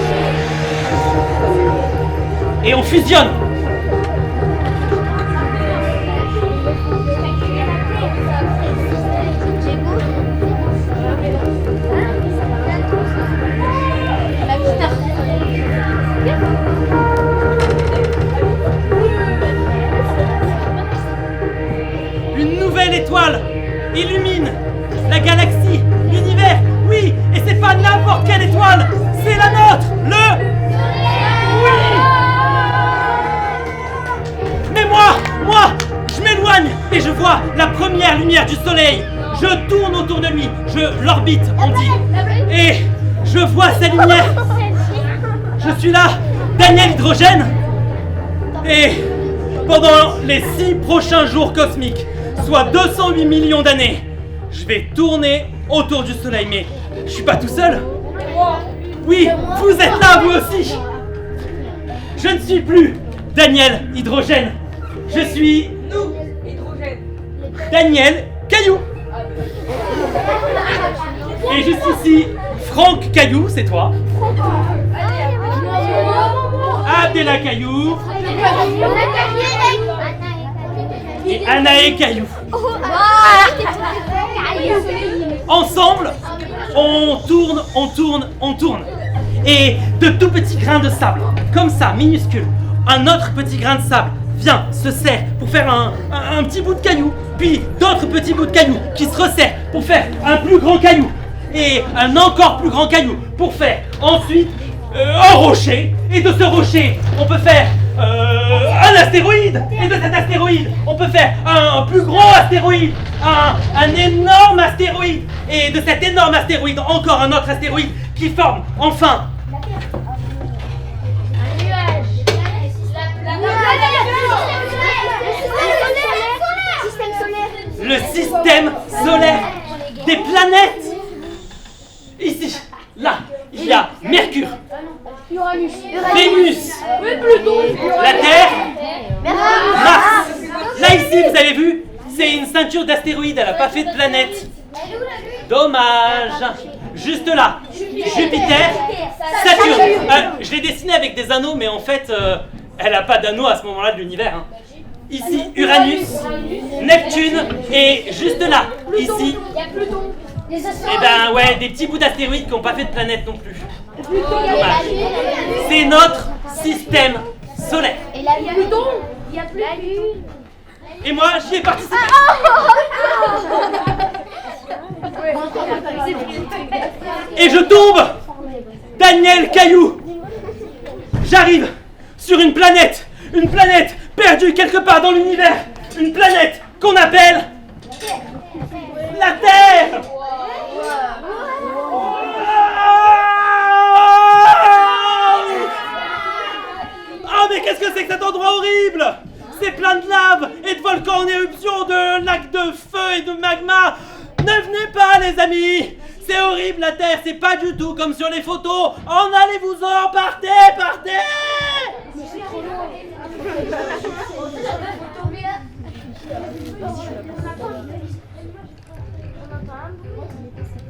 Et on fusionne. Une nouvelle étoile illumine la galaxie, l'univers, oui, et c'est pas n'importe quelle étoile, c'est la nôtre, oui. Mais moi, je m'éloigne et je vois la première lumière du soleil. Je tourne autour de lui, je l'orbite, on dit, et je vois sa lumière. Je suis là, Daniel Hydrogène, et pendant les 6 prochains jours cosmiques, soit 208 millions d'années, je vais tourner autour du soleil, mais je suis pas tout seul. Oui, vous êtes là, vous aussi. Je ne suis plus Daniel Hydrogène. Je suis Daniel Caillou. Et juste ici, Franck Caillou, c'est toi. Adela Caillou. Et Anaé Caillou. Ensemble, on tourne. Et de tout petits grains de sable, comme ça, minuscules, un autre petit grain de sable vient, se serre pour faire un petit bout de caillou, puis d'autres petits bouts de caillou qui se resserrent pour faire un plus grand caillou, et un encore plus grand caillou pour faire ensuite un rocher, et de ce rocher, on peut faire un astéroïde, et de cet astéroïde, on peut faire un plus grand astéroïde, un énorme astéroïde, et de cet énorme astéroïde, encore un autre astéroïde qui forme enfin le système solaire des planètes. Ici, là, il y a Mercure, Vénus, la Terre, Mars. Là, ici, vous avez vu, c'est une ceinture d'astéroïdes, elle n'a pas fait de planète. Dommage. Juste là, Jupiter, Saturne. Je l'ai dessiné avec des anneaux, mais en fait, elle n'a pas d'anneaux à ce moment-là de l'univers. Hein. Ici, Uranus, Neptune, et juste là, ici, et ben ouais, des petits bouts d'astéroïdes qui n'ont pas fait de planète non plus. Dommage. C'est notre système solaire. Et la Pluton, il y a plus la Lune. Et moi, j'y ai participé. Et je tombe, Daniel Caillou. J'arrive sur une planète perdue quelque part dans l'univers, une planète qu'on appelle la Terre. c'est que cet endroit horrible? C'est plein de lave et de volcans en éruption, de lacs de feu et de magma. Ne venez pas, les amis. C'est horrible, la Terre. C'est pas du tout comme sur les photos. En allez-vous-en, partez, partez.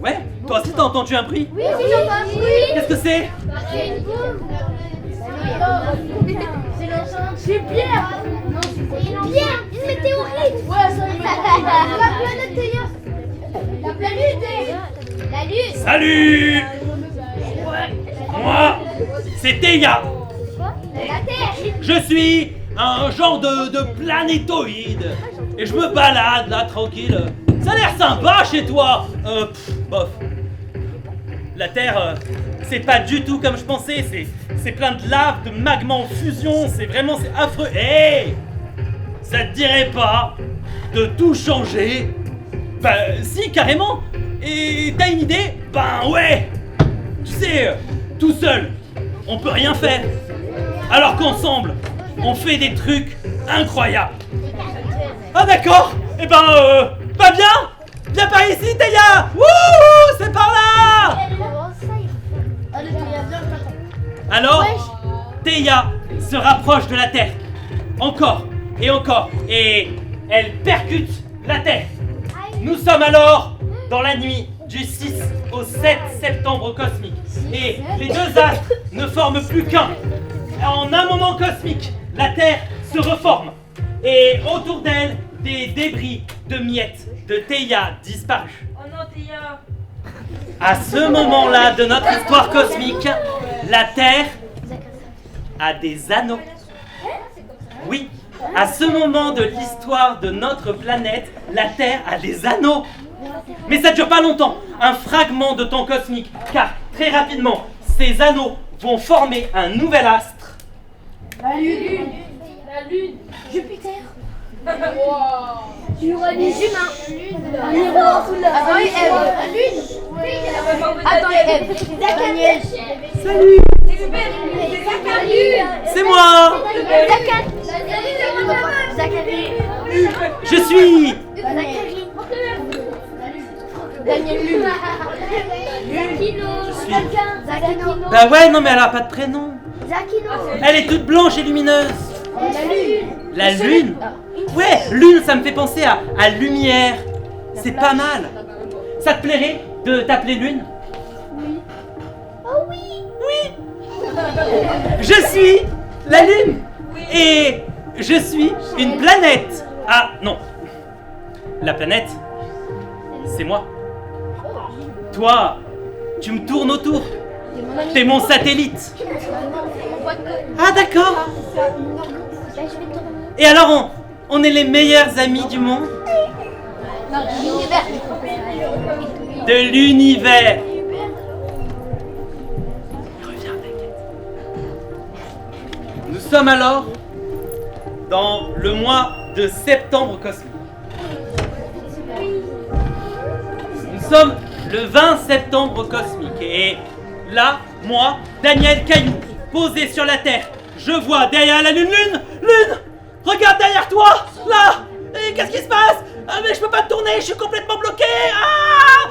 Ouais, toi aussi t'as entendu un bruit? Oui, j'entends. Oui. Qu'est-ce que c'est? C'est une bombe. C'est Pierre. Non, c'est Pierre. Une météorite. Ouais, ça y est. La planète Théia. La planète. La Lune. Salut. Moi, c'est Théia. La Terre. Je suis un genre de planétoïde. Et je me balade là, tranquille. Ça a l'air sympa chez toi. Bof. La Terre, c'est pas du tout comme je pensais. C'est plein de lave, de magma en fusion. C'est affreux. Hé, ça te dirait pas de tout changer? Bah si, carrément. Et t'as une idée? Ben ouais. Tu sais, tout seul, on peut rien faire. Alors qu'ensemble, on fait des trucs incroyables. Ah d'accord. Eh ben, viens. Viens par ici, Théia. Wouhou, c'est par là. Alors, Théia se rapproche de la Terre. Encore et encore. Et elle percute la Terre. Nous sommes alors dans la nuit du 6 au 7 septembre cosmique. Et les deux astres ne forment plus qu'un. En un moment cosmique, la Terre se reforme. Et autour d'elle, des débris de miettes de Théia disparus. Oh non, Théia. À ce moment-là de notre histoire cosmique, la Terre a des anneaux. Oui, à ce moment de l'histoire de notre planète, la Terre a des anneaux. Mais ça ne dure pas longtemps, un fragment de temps cosmique, car très rapidement, ces anneaux vont former un nouvel astre. La Lune. La Lune. Jupiter. Les humains. Un miroir sous la. Attends, Eve. La Lune. Attends, Eve. Daniel. Salut. C'est moi. Zachary. Je suis... Daniel Lune. Zakino. Bah ouais, non mais elle a pas de prénom. Zakino. Elle est toute blanche et lumineuse. La Lune. La Lune? Ouais, Lune, ça me fait penser à lumière. C'est pas mal. Ça te plairait de t'appeler Lune? Oh oui. Oui. Je suis la Lune. Et je suis une planète. Ah non. La planète, c'est moi. Toi, tu me tournes autour. T'es mon satellite. Ah d'accord. Et alors on est les meilleurs amis du monde? De l'univers. Reviens, t'inquiète. Nous sommes alors dans le mois de septembre cosmique. Nous sommes le 20 septembre cosmique. Et là, moi, Daniel Caillou, posé sur la Terre, je vois derrière la Lune, Lune, regarde derrière toi, là. Et qu'est-ce qui se passe? Ah mais je peux pas te tourner, je suis complètement bloqué. Ah,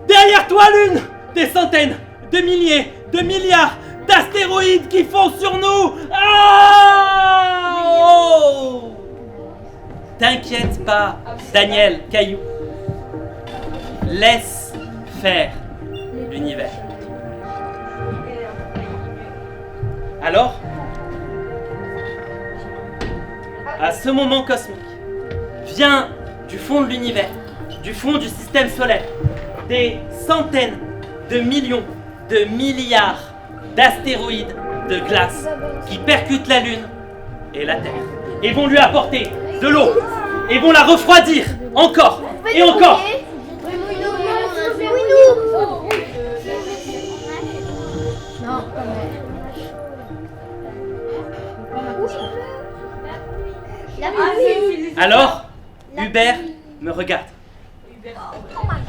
derrière toi, Lune, des centaines, de milliers, de milliards d'astéroïdes qui foncent sur nous. Ah, oh. T'inquiète pas, Daniel Caillou. Laisse faire l'univers. Alors, à ce moment cosmique, vient du fond de l'univers, du fond du système solaire, des centaines de millions de milliards d'astéroïdes de glace qui percutent la Lune et la Terre et vont lui apporter de l'eau et vont la refroidir encore et encore. Alors, Hubert me regarde.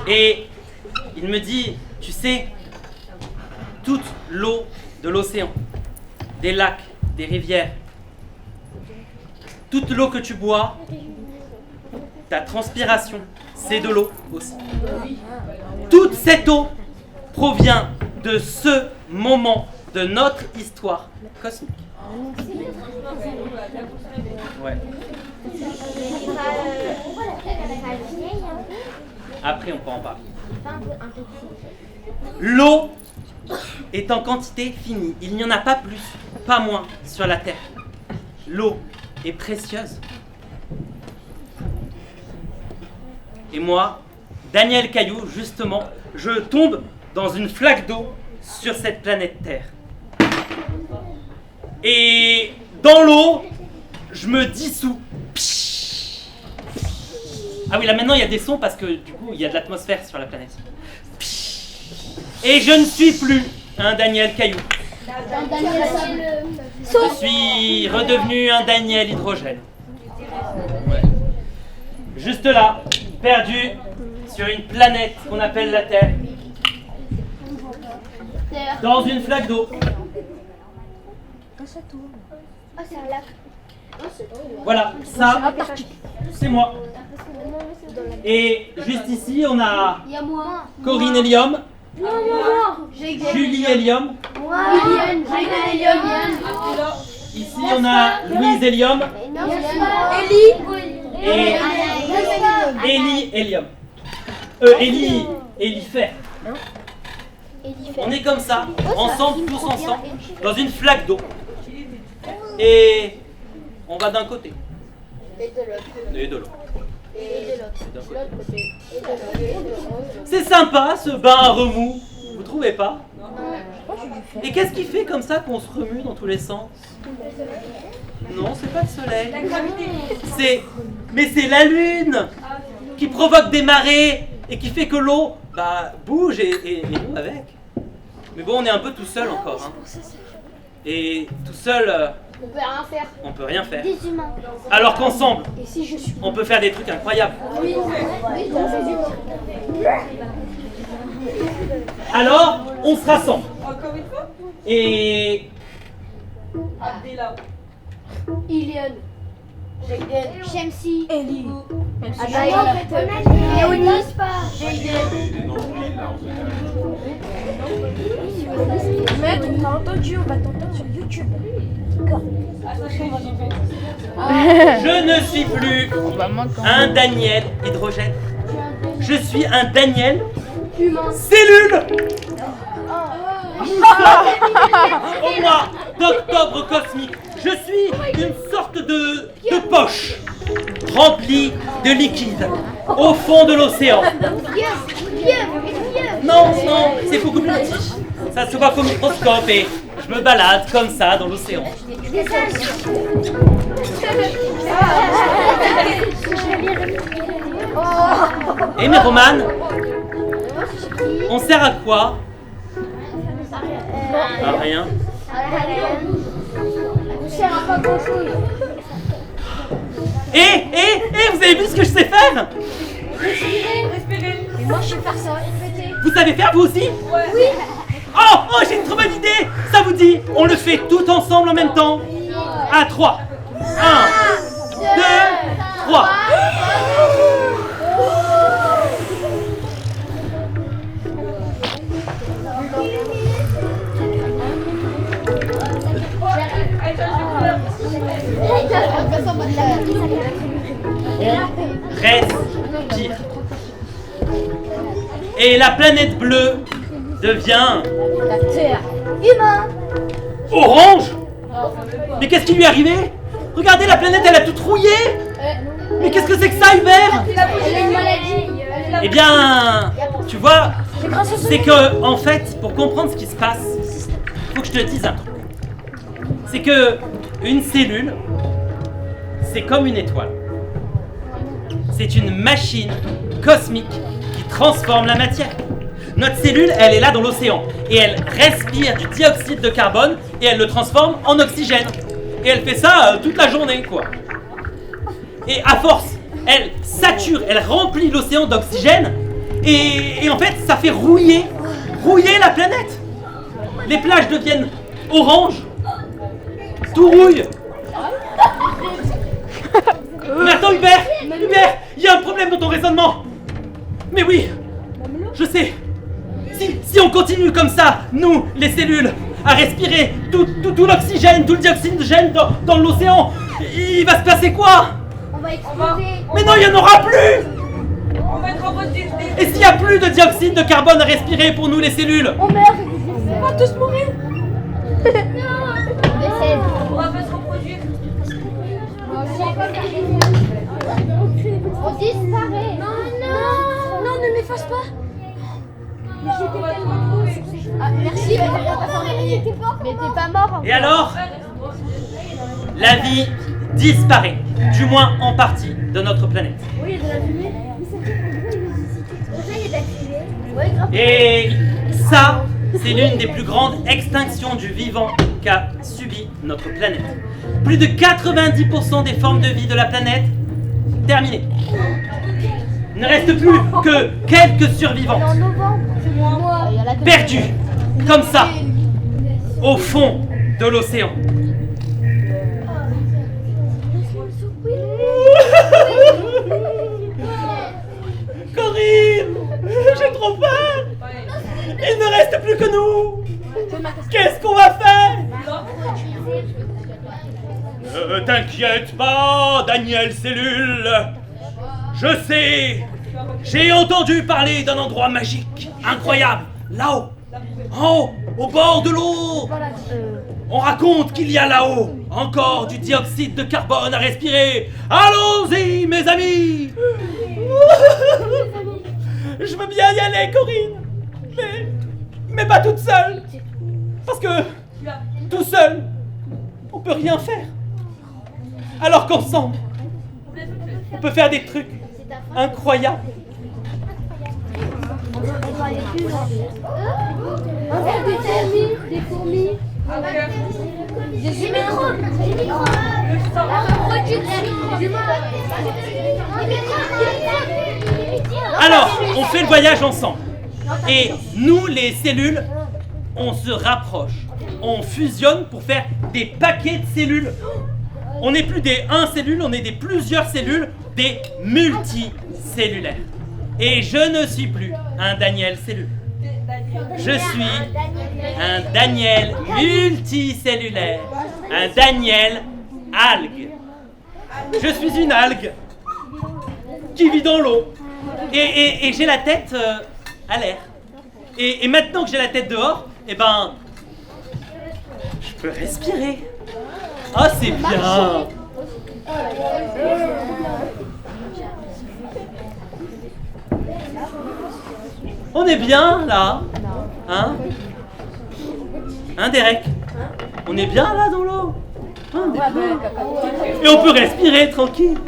Et il me dit, tu sais, toute l'eau de l'océan, des lacs, des rivières, toute l'eau que tu bois, ta transpiration, c'est de l'eau aussi. Toute cette eau provient de ce moment de notre histoire cosmique. Ouais. Après, on peut en parler. L'eau est en quantité finie. Il n'y en a pas plus, pas moins sur la Terre. L'eau est précieuse. Et moi, Daniel Caillou, justement, je tombe dans une flaque d'eau sur cette planète Terre. Et dans l'eau, je me dissous. Ah oui, là maintenant il y a des sons parce que du coup il y a de l'atmosphère sur la planète. Et je ne suis plus un Daniel Caillou. Je suis redevenu un Daniel Hydrogène. Ouais. Juste là, perdu sur une planète qu'on appelle la Terre. Dans une flaque d'eau. Voilà, ça, c'est moi. Et juste ici, on a Corinne Hélium, Julie Hélium. Ici, on a Louise Hélium et Élie Hélium. Élifère. On est comme ça, ensemble, tous ensemble, dans une flaque d'eau. Et on va d'un côté. Et de l'autre. C'est sympa ce bain à remous, vous trouvez pas? Et qu'est-ce qui fait comme ça qu'on se remue dans tous les sens? Non, c'est pas le soleil. Mais c'est la lune qui provoque des marées et qui fait que l'eau bouge et nous avec. Mais bon, on est un peu tout seul encore. Hein. Et tout seul, on peut rien faire. Des humains. Alors qu'ensemble, on peut faire des trucs incroyables. Alors, on se rassemble. Et... Ilion. Shamsi. Ellie. Léonie. Mec, on t'a entendu, on va t'entendre sur YouTube. Je ne suis plus un Daniel Hydrogène. Je suis un Daniel Cellule. Au mois d'octobre cosmique, je suis une sorte de poche remplie de liquide au fond de l'océan. Non, c'est beaucoup plus petit. Ça se voit qu'au microscope et je me balade comme ça dans l'océan. Et mais Romane, on sert à quoi? À rien. On sert à pas grand chose. Vous avez vu ce que je sais faire? Respirer. Et moi je sais faire ça. Vous savez faire vous aussi? Oui. Oh, j'ai une trop bonne idée. Ça vous dit? On le fait tout ensemble en même temps. À 3. 1, 2, 3. Respire. Et la planète bleue devient... La Terre. Humain. Orange? Mais qu'est-ce qui lui est arrivé? Regardez, la planète, elle a tout rouillé. Mais qu'est-ce que c'est que ça, Hubert? Elle a une maladie. Eh bien, tu vois, c'est que, en fait, pour comprendre ce qui se passe, il faut que je te dise un truc. C'est que une cellule, c'est comme une étoile. C'est une machine cosmique qui transforme la matière. Notre cellule, elle est là dans l'océan et elle respire du dioxyde de carbone et elle le transforme en oxygène. Et elle fait ça toute la journée, quoi. Et à force, elle sature, elle remplit l'océan d'oxygène et en fait, ça fait rouiller la planète. Les plages deviennent oranges, tout rouille. Mais attends Hubert, il y a un problème dans ton raisonnement. Mais oui, je sais. Si on continue comme ça, nous, les cellules, à respirer tout l'oxygène, tout le dioxyde dans l'océan, il va se passer quoi? On va exploser. Mais non, il n'y en aura plus. On va être en mode décès. Et s'il n'y a plus de dioxyde de carbone à respirer pour nous, les cellules? On meurt. On va tous mourir. On va pas se reproduire. On disparaît. Non, ne m'efface pas. Ah, merci, mais t'es pas mort. Et alors, la vie disparaît, du moins en partie, de notre planète. Oui, il y a de la fumée. Il y a de la fumée. Ouais, grave. Et ça, c'est l'une des plus grandes extinctions du vivant qu'a subi notre planète. Plus de 90% des formes de vie de la planète, terminées. Il ne reste plus que quelques survivants, En novembre, c'est moi. perdus, comme ça, au fond de l'océan. Corinne, j'ai trop peur. Il ne reste plus que nous. Qu'est-ce qu'on va faire? Ne t'inquiète pas, Daniel Cellule. Je sais. J'ai entendu parler d'un endroit magique, incroyable, là-haut, en haut, au bord de l'eau. On raconte qu'il y a là-haut encore du dioxyde de carbone à respirer. Allons-y, mes amis. Je veux bien y aller, Corinne, mais pas toute seule. Parce que tout seul, on peut rien faire. Alors qu'ensemble, on peut faire des trucs incroyables. Des fourmis. Des microbes. La reproduction. Alors, on fait le voyage ensemble. Et nous, les cellules, on se rapproche. On fusionne pour faire des paquets de cellules. On n'est plus des 1 cellule, on est des plusieurs cellules, des multicellulaires. Et je ne suis plus un Daniel cellule. Je suis un Daniel multicellulaire. Un Daniel algue. Je suis une algue qui vit dans l'eau. Et j'ai la tête à l'air. Et maintenant que j'ai la tête dehors, eh ben, je peux respirer. Oh, c'est bien. On est bien là. Hein? Hein, Derek? On est bien là dans l'eau. Hein, et on peut respirer tranquille.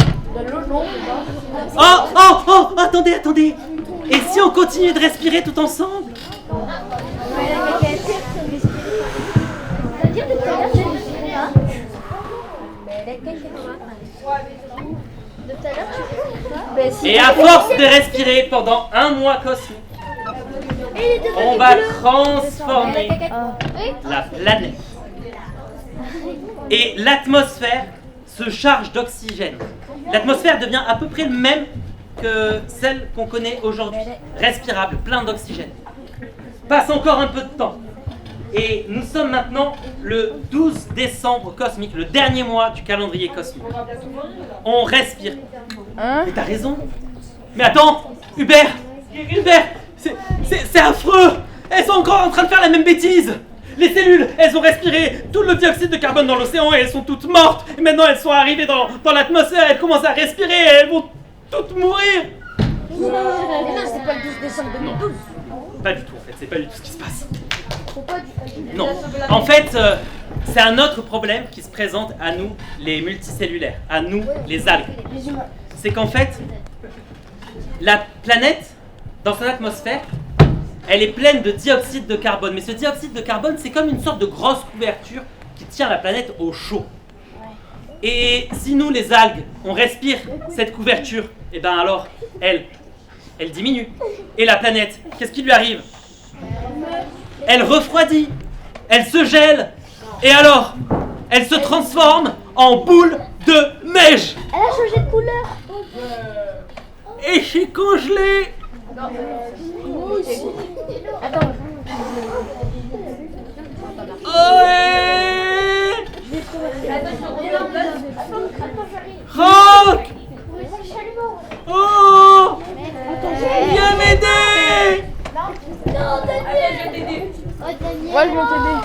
Oh, attendez. Et si on continue de respirer tout ensemble? Et à force de respirer pendant un mois cosmique, on va transformer la planète. Et l'atmosphère se charge d'oxygène. L'atmosphère devient à peu près le même que celle qu'on connaît aujourd'hui, respirable, plein d'oxygène. Passe encore un peu de temps. Et nous sommes maintenant le 12 décembre cosmique, le dernier mois du calendrier cosmique. On respire. Mais t'as raison. Mais attends, Hubert, c'est affreux. Elles sont encore en train de faire la même bêtise. Les cellules, elles ont respiré tout le dioxyde de carbone dans l'océan et elles sont toutes mortes. Et maintenant elles sont arrivées dans l'atmosphère, elles commencent à respirer et elles vont toutes mourir. Mais non, c'est pas le 12 décembre 2012. Pas du tout en fait, c'est pas du tout ce qui se passe. Non, en fait, c'est un autre problème qui se présente à nous, les multicellulaires, à nous, les algues. C'est qu'en fait, la planète, dans son atmosphère, elle est pleine de dioxyde de carbone. Mais ce dioxyde de carbone, c'est comme une sorte de grosse couverture qui tient la planète au chaud. Et si nous, les algues, on respire cette couverture, et ben alors, elle diminue. Et la planète, qu'est-ce qui lui arrive? Elle refroidit, elle se gèle, et alors, elle se transforme en boule de neige. Elle a changé de couleur. Et je suis congelé. Attends. Ouais. Attention, reviens en place. Attends, j'arrive. Rock. Oh, Attends, viens m'aider. non, Daniel. Attends, je vais t'aider. Oh, Daniel. Ouais, je viens t'aider.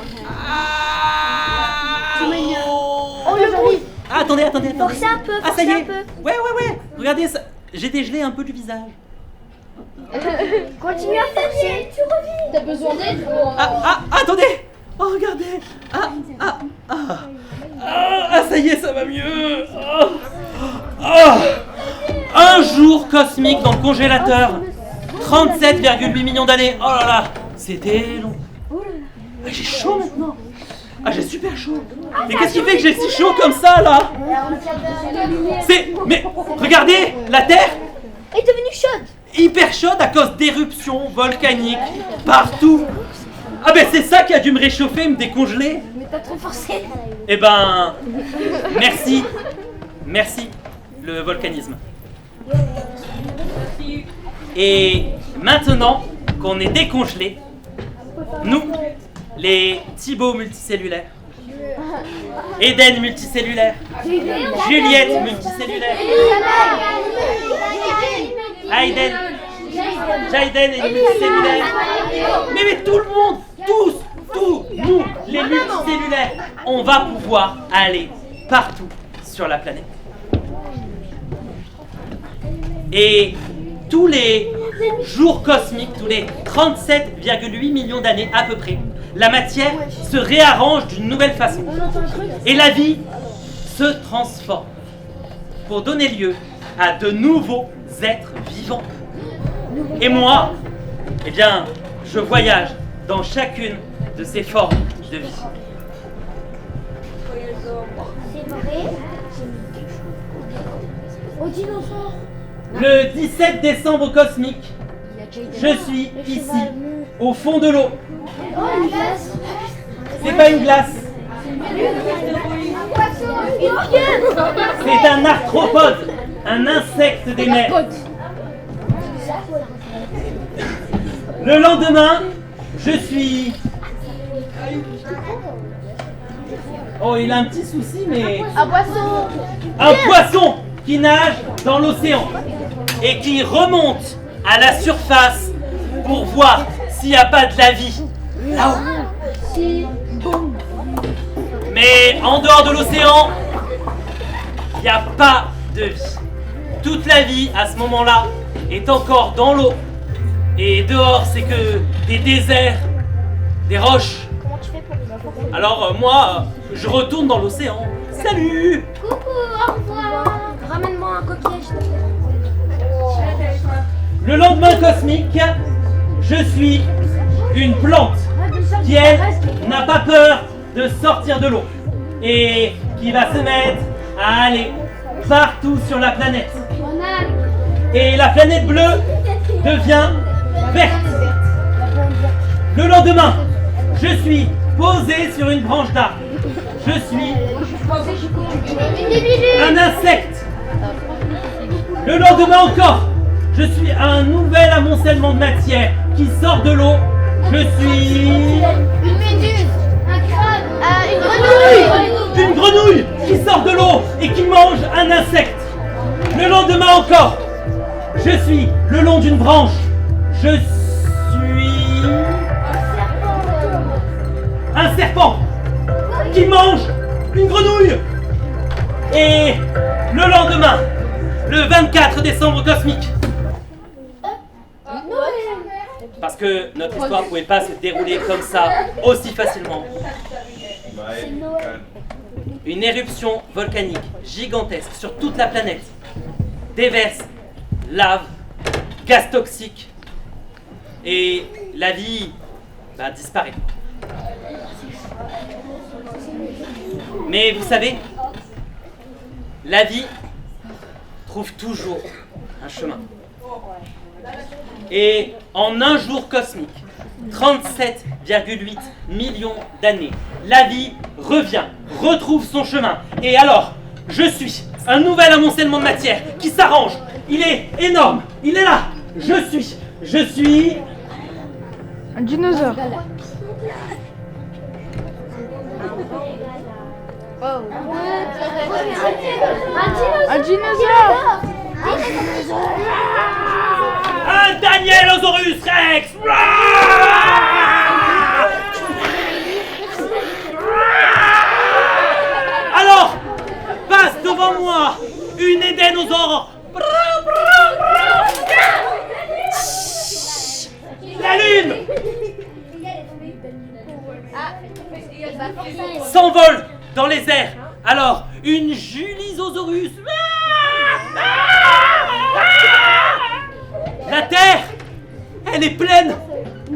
Oh, j'arrive. Ah, attendez. Forcez un peu, Ah, ça y forcez un est. peu. Ouais. Regardez ça. J'ai dégelé un peu du visage. Continue à forcer. Tu reviens. T'as besoin d'aide? Attendez. Oh, regardez. Ça y est, ça va mieux. Un jour cosmique dans le congélateur. 37,8 millions d'années. Oh là là, c'était long. J'ai chaud maintenant. J'ai super chaud. Mais qu'est-ce qui fait que j'ai si chaud comme ça là? Mais regardez, la Terre est devenue chaude. hyper chaude à cause d'éruptions volcaniques partout. Ah ben c'est ça qui a dû me réchauffer, me décongeler. Mais t'as trop forcé. Eh ben, merci le volcanisme. Et maintenant qu'on est décongelé, nous, les Thibaut multicellulaires, Eden multicellulaire, Juliette multicellulaire, Jaiden est multicellulaire. Mais tout le monde, tous, nous, les multicellulaires, on va pouvoir aller partout sur la planète. Et tous les jours cosmiques, tous les 37,8 millions d'années à peu près, la matière se réarrange d'une nouvelle façon. Et la vie se transforme pour donner lieu à de nouveaux êtres vivants. Et moi, eh bien, je voyage dans chacune de ces formes de vie. C'est vrai. Au dinosaure. Le 17 décembre cosmique, je suis ici, au fond de l'eau. Oh, une glace. C'est pas une glace, Un poisson. Une pierre. c'est un arthropode, un insecte des mers. Le lendemain, je suis... Oh, il a un petit souci, mais... Un poisson. Un poisson qui nage dans l'océan et qui remonte à la surface pour voir s'il n'y a pas de la vie là-haut. Mais en dehors de l'océan, il n'y a pas de vie. Toute la vie, à ce moment-là, est encore dans l'eau. Et dehors, c'est que des déserts, des roches. Comment tu fais pour Alors moi, je retourne dans l'océan. Salut! Coucou, au revoir. Ramène-moi un coquillage. Le lendemain cosmique, je suis une plante qui, elle, n'a pas peur de sortir de l'eau et qui va se mettre à aller partout sur la planète. Et la planète bleue devient verte. Le lendemain, je suis posé sur une branche d'arbre. Je suis un insecte. Le lendemain encore, je suis un nouvel amoncellement de matière qui sort de l'eau. Je suis... Une méduse. Un crabe. Une grenouille. une grenouille qui sort de l'eau et qui mange un insecte. Le lendemain encore, je suis le long d'une branche. Je suis... un serpent qui mange une grenouille. Et le lendemain, le 24 décembre cosmique, parce que notre histoire ne pouvait pas se dérouler comme ça aussi facilement. Une éruption volcanique gigantesque sur toute la planète déverse lave, gaz toxique et la vie disparaît. Mais vous savez, la vie trouve toujours un chemin. Et en un jour cosmique, 37,8 millions d'années, la vie revient, retrouve son chemin. Et alors, je suis un nouvel amoncellement de matière qui s'arrange. Il est énorme. Il est là. Je suis... Un dinosaure. Un dinosaure. Un Daniellosaurus Rex. Alors, passe devant moi une Édénosaure. La lune s'envole dans les airs. Alors, une Julisosaurus. La Terre, elle est pleine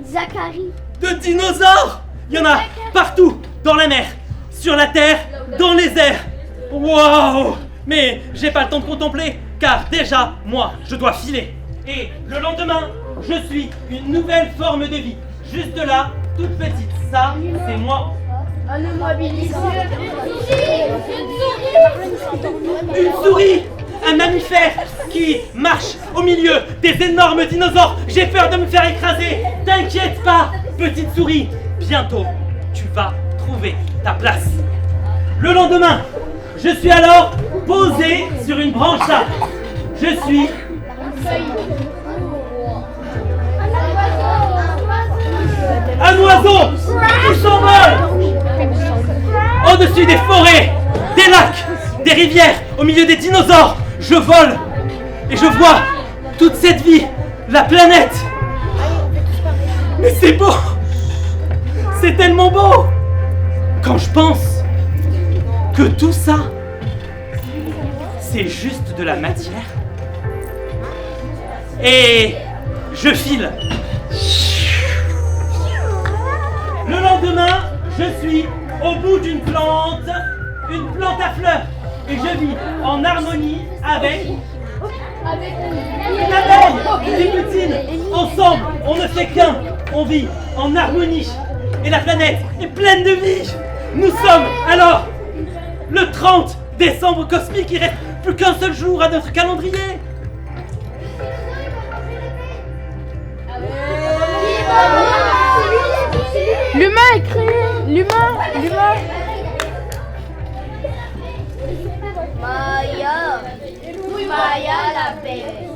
Zacharie. de dinosaures. Il y en a partout, dans la mer, sur la terre, dans les airs. Waouh! Mais j'ai pas le temps de contempler, car déjà, moi, je dois filer. Et le lendemain, je suis une nouvelle forme de vie. Juste là, toute petite. Ça, c'est moi. Un immobilisé. Une souris, un mammifère qui marche au milieu des énormes dinosaures. J'ai peur de me faire écraser. T'inquiète pas, petite souris. Bientôt, tu vas trouver ta place. Le lendemain, je suis alors posé sur une branche d'arbre. Je suis un oiseau qui s'envole au-dessus des forêts, des lacs, des rivières, au milieu des dinosaures. Je vole et je vois toute cette vie, la planète. Mais c'est beau, c'est tellement beau quand je pense que tout ça, c'est juste de la matière. Et je file. Le lendemain, je suis au bout d'une plante à fleurs. Et je vis en harmonie avec une abeille, une lutine. Ensemble, on ne fait qu'un. On vit en harmonie. Et la planète est pleine de vie. Nous sommes alors le 30 décembre cosmique. Il reste plus qu'un seul jour à notre calendrier. L'humain est créé. L'humain. Maya la belle.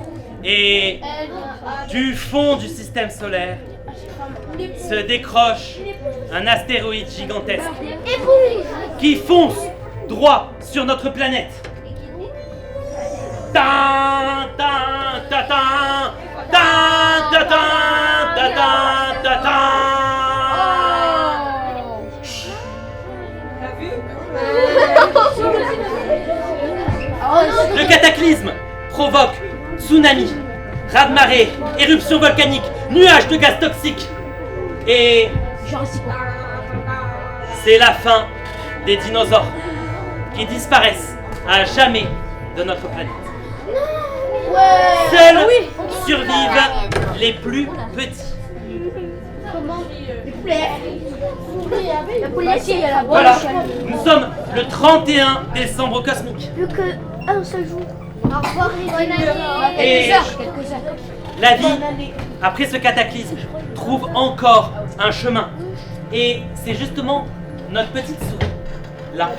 Et du fond du système solaire se décroche un astéroïde gigantesque qui fonce droit sur notre planète. Tan, tan, ta, tan, tan, ta, tan, ta, tan, ta, tan. Le cataclysme provoque tsunami, raz-de-marée, éruption volcanique, nuages de gaz toxiques. Et c'est la fin des dinosaures qui disparaissent à jamais de notre planète. Seuls survivent les plus petits. Voilà, nous sommes le 31 décembre cosmique. Plus qu'un seul jour. Au revoir les Et la vie, après ce cataclysme, trouve encore un chemin. Et c'est justement notre petite souris, là,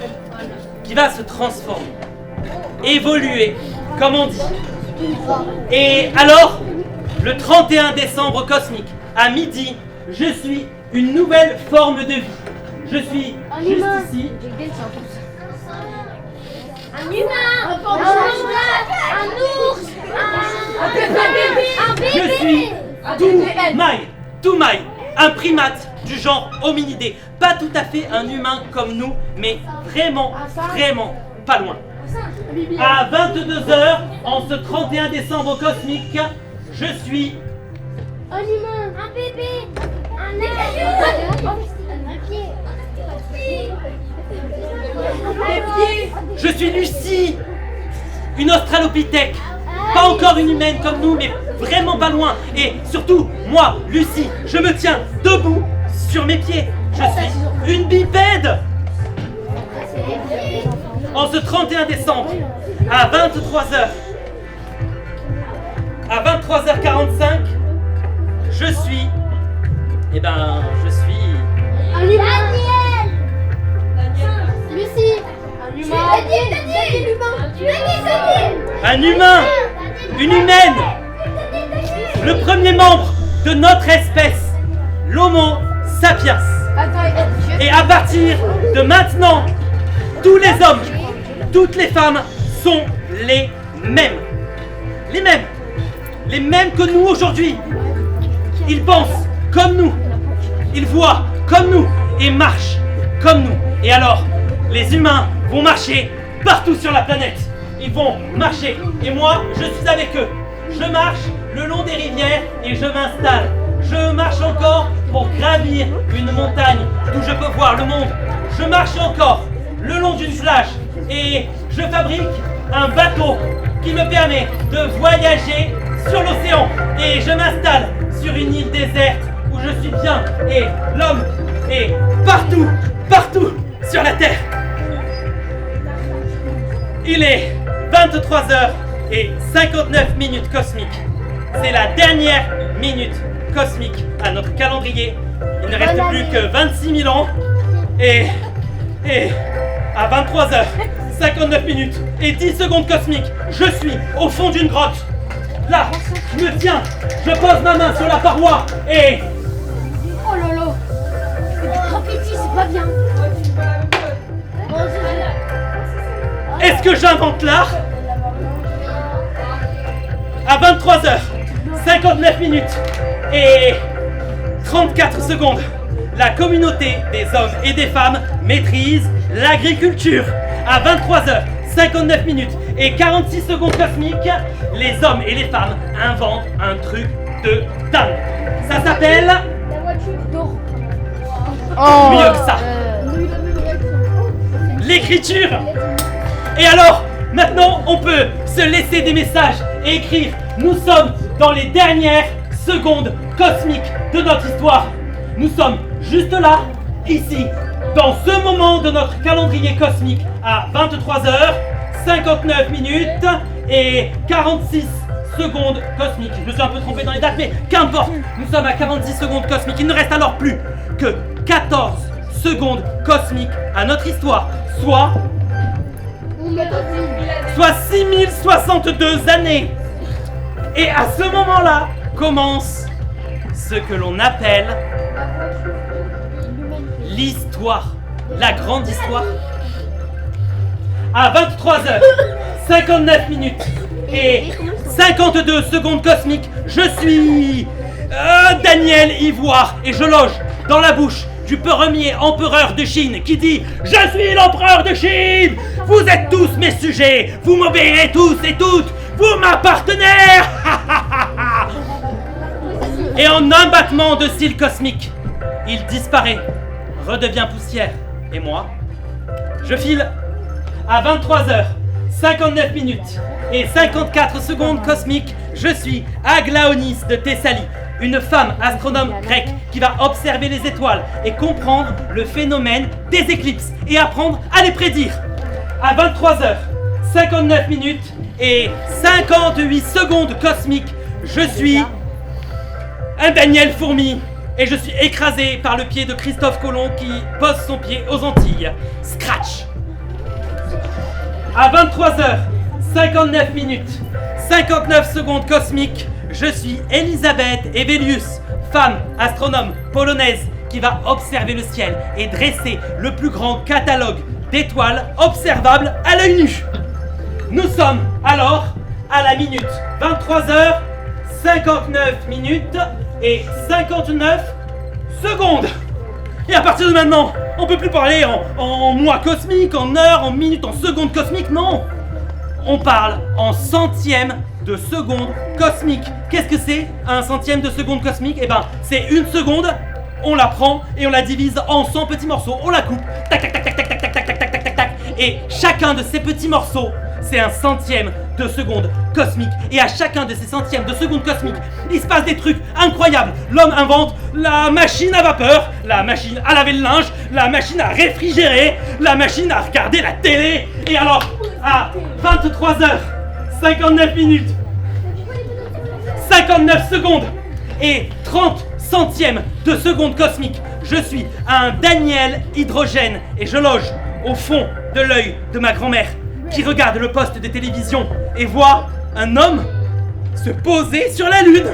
qui va se transformer, évoluer, comme on dit. Et alors, le 31 décembre cosmique, à midi, je suis une nouvelle forme de vie. Je suis juste ici. Un humain, un ours, un bébé. Je suis Toumaï, un primate du genre hominidé. Pas tout à fait un humain comme nous, mais vraiment pas loin. À 22h, en ce 31 décembre cosmique, je suis un humain, un bébé, un pied. Je suis Lucie, une australopithèque. Pas encore une humaine comme nous, mais vraiment pas loin. Et surtout, moi, Lucie, je me tiens debout sur mes pieds. Je suis une bipède. en ce 31 décembre, à 23h, à 23h45, je suis... Un humain. Lucie. Un humain. un humain, une humaine, le premier membre de notre espèce, l'Homo sapiens. Et à partir de maintenant, tous les hommes, toutes les femmes sont les mêmes. Les mêmes. Les mêmes que nous aujourd'hui. Ils pensent comme nous. Ils voient comme nous et marchent comme nous. Et alors, les humains vont marcher partout sur la planète. Ils vont marcher et moi, je suis avec eux. Je marche le long des rivières et je m'installe. Je marche encore pour gravir une montagne d'où je peux voir le monde. Je marche encore le long d'une plage et je fabrique un bateau qui me permet de voyager sur l'océan. Et je m'installe sur une île déserte où je suis bien. Et l'homme est partout, partout sur la terre. Il est 23h59 cosmiques. C'est la dernière minute cosmique à notre calendrier. Il ne reste plus que 26 000 ans. Et à 23h59 et 10 secondes cosmiques, je suis au fond d'une grotte. Là, je me tiens, je pose ma main sur la paroi et... Oh lolo, c'est du graffiti, c'est pas bien. Est-ce que j'invente l'art? À 23h59 et 34 secondes, la communauté des hommes et des femmes maîtrise l'agriculture. À 23h59 et 46 secondes cosmiques, les hommes et les femmes inventent un truc de dingue. Ça s'appelle... La voiture d'or. Mieux que ça. L'écriture. Et alors, maintenant, on peut se laisser des messages et écrire. Nous sommes dans les dernières secondes cosmiques de notre histoire. Nous sommes juste là, ici, dans ce moment de notre calendrier cosmique à 23h59 et 46 secondes cosmiques. Je me suis un peu trompé dans les dates, mais qu'importe. Nous sommes à 46 secondes cosmiques. Il ne reste alors plus que 14 secondes cosmiques à notre histoire, soit 6062 années. Et à ce moment-là commence ce que l'on appelle l'histoire, la grande histoire. À 23h59 et 52 secondes cosmiques, je suis Daniel Ivoire et je loge dans la bouche du premier empereur de Chine qui dit « Je suis l'empereur de Chine! Vous êtes tous mes sujets! Vous m'obéirez tous et toutes! Vous m'appartenez !» Et en un battement de cils cosmique, il disparaît, redevient poussière. Et moi, je file à 23h59 et 54 secondes cosmiques. Je suis Aglaonis de Thessalie, une femme astronome grecque qui va observer les étoiles et comprendre le phénomène des éclipses et apprendre à les prédire. À 23h59 et 58 secondes cosmiques, je suis un Daniel Fourmi et je suis écrasé par le pied de Christophe Colomb qui pose son pied aux Antilles. Scratch. À 23h59 59 secondes cosmiques, je suis Elisabeth Evelius, femme astronome polonaise qui va observer le ciel et dresser le plus grand catalogue d'étoiles observables à l'œil nu. Nous sommes alors à la minute 23h59 et 59 secondes. Et à partir de maintenant, on peut plus parler en mois cosmiques, en heures, en minutes, en secondes cosmiques, non. On parle en centièmes de seconde cosmique. Qu'est-ce que c'est un centième de seconde cosmique? Eh ben, c'est une seconde, on la prend et on la divise en 100 petits morceaux. On la coupe, tac tac tac tac tac tac tac tac tac tac tac tac. Et chacun de ces petits morceaux, c'est un centième de seconde cosmique. Et à chacun de ces centièmes de seconde cosmique, il se passe des trucs incroyables. L'homme invente la machine à vapeur, la machine à laver le linge, la machine à réfrigérer, la machine à regarder la télé. Et alors, à 23h59 minutes, 59 secondes et 30 centièmes de seconde cosmique, je suis un Daniel hydrogène et je loge au fond de l'œil de ma grand-mère qui regarde le poste de télévision et voit un homme se poser sur la Lune.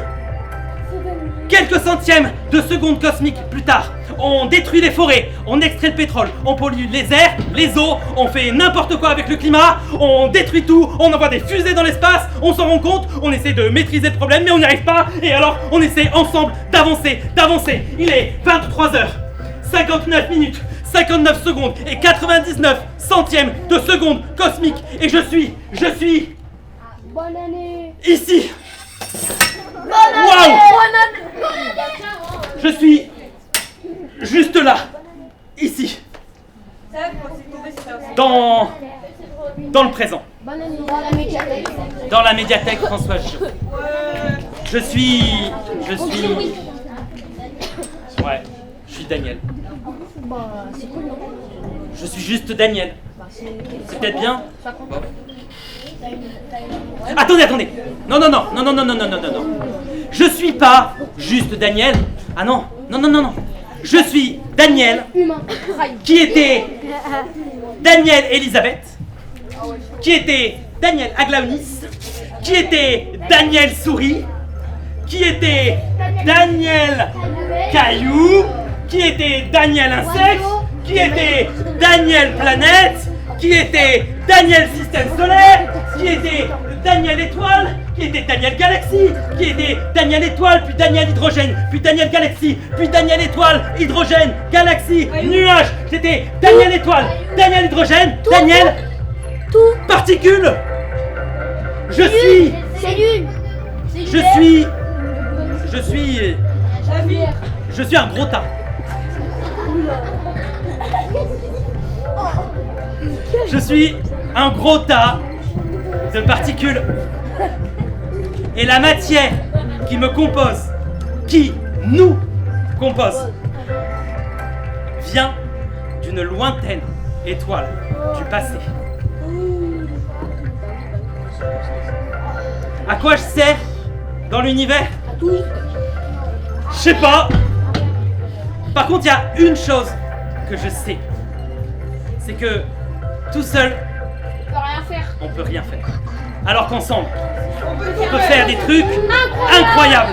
Quelques centièmes de seconde cosmique plus tard, on détruit les forêts, on extrait le pétrole, on pollue les airs, les eaux, on fait n'importe quoi avec le climat, on détruit tout, on envoie des fusées dans l'espace, on s'en rend compte, on essaie de maîtriser le problème mais on n'y arrive pas, et alors on essaie ensemble d'avancer. Il est 23h59 minutes, 59 secondes et 99 centièmes de seconde cosmique, et je suis Bonne année. ici. Bonne Waouh! année. Je suis juste là, ici, dans le présent, Bonne année. Dans la médiathèque. dans la médiathèque François Giraud. Je suis Daniel. Bah, c'est cool, non? Je suis juste Daniel. Bah, C'est peut-être bien. Ça compte. Bon. Attendez. Non. Je suis pas juste Daniel. Ah non. Je suis Daniel, Humain. qui était Daniel Elisabeth, qui était Daniel Aglaonis, qui était Daniel Souris, qui était Daniel Caillou, qui était Daniel Insecte, qui était Daniel Planète, qui était Daniel Système Solaire, qui était Daniel Étoile, qui était Daniel Galaxie, qui était Daniel Étoile, puis Daniel Hydrogène, puis Daniel Galaxie, puis Daniel Étoile, Hydrogène, Galaxie, Nuage. J'étais Daniel Étoile, Daniel Hydrogène, Daniel Particule. Je suis un gros tas. Je suis un gros tas de particules. Et la matière qui me compose, qui nous compose, vient d'une lointaine étoile du passé. À quoi je sers dans l'univers? Je sais pas. Par contre, il y a une chose que je sais. C'est que tout seul, on peut rien faire. Alors qu'ensemble, on peut faire des trucs incroyables.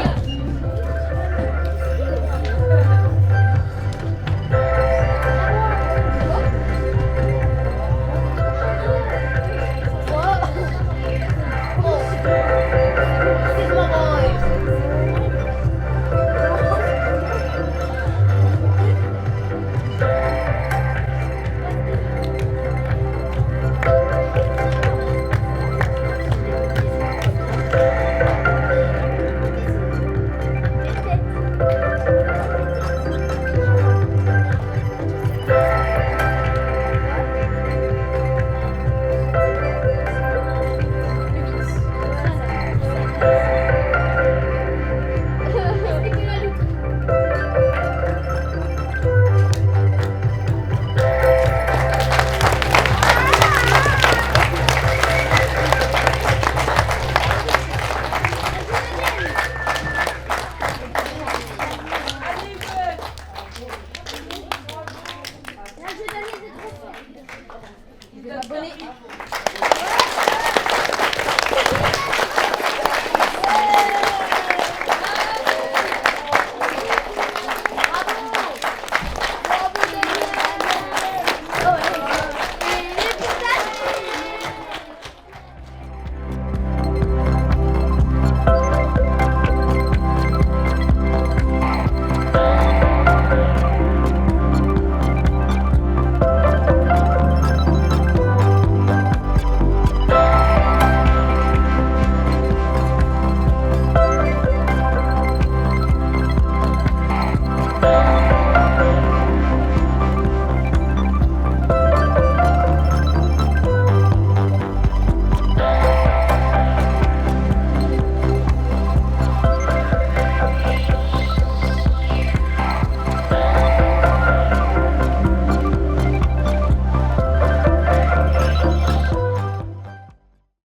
Abonnez.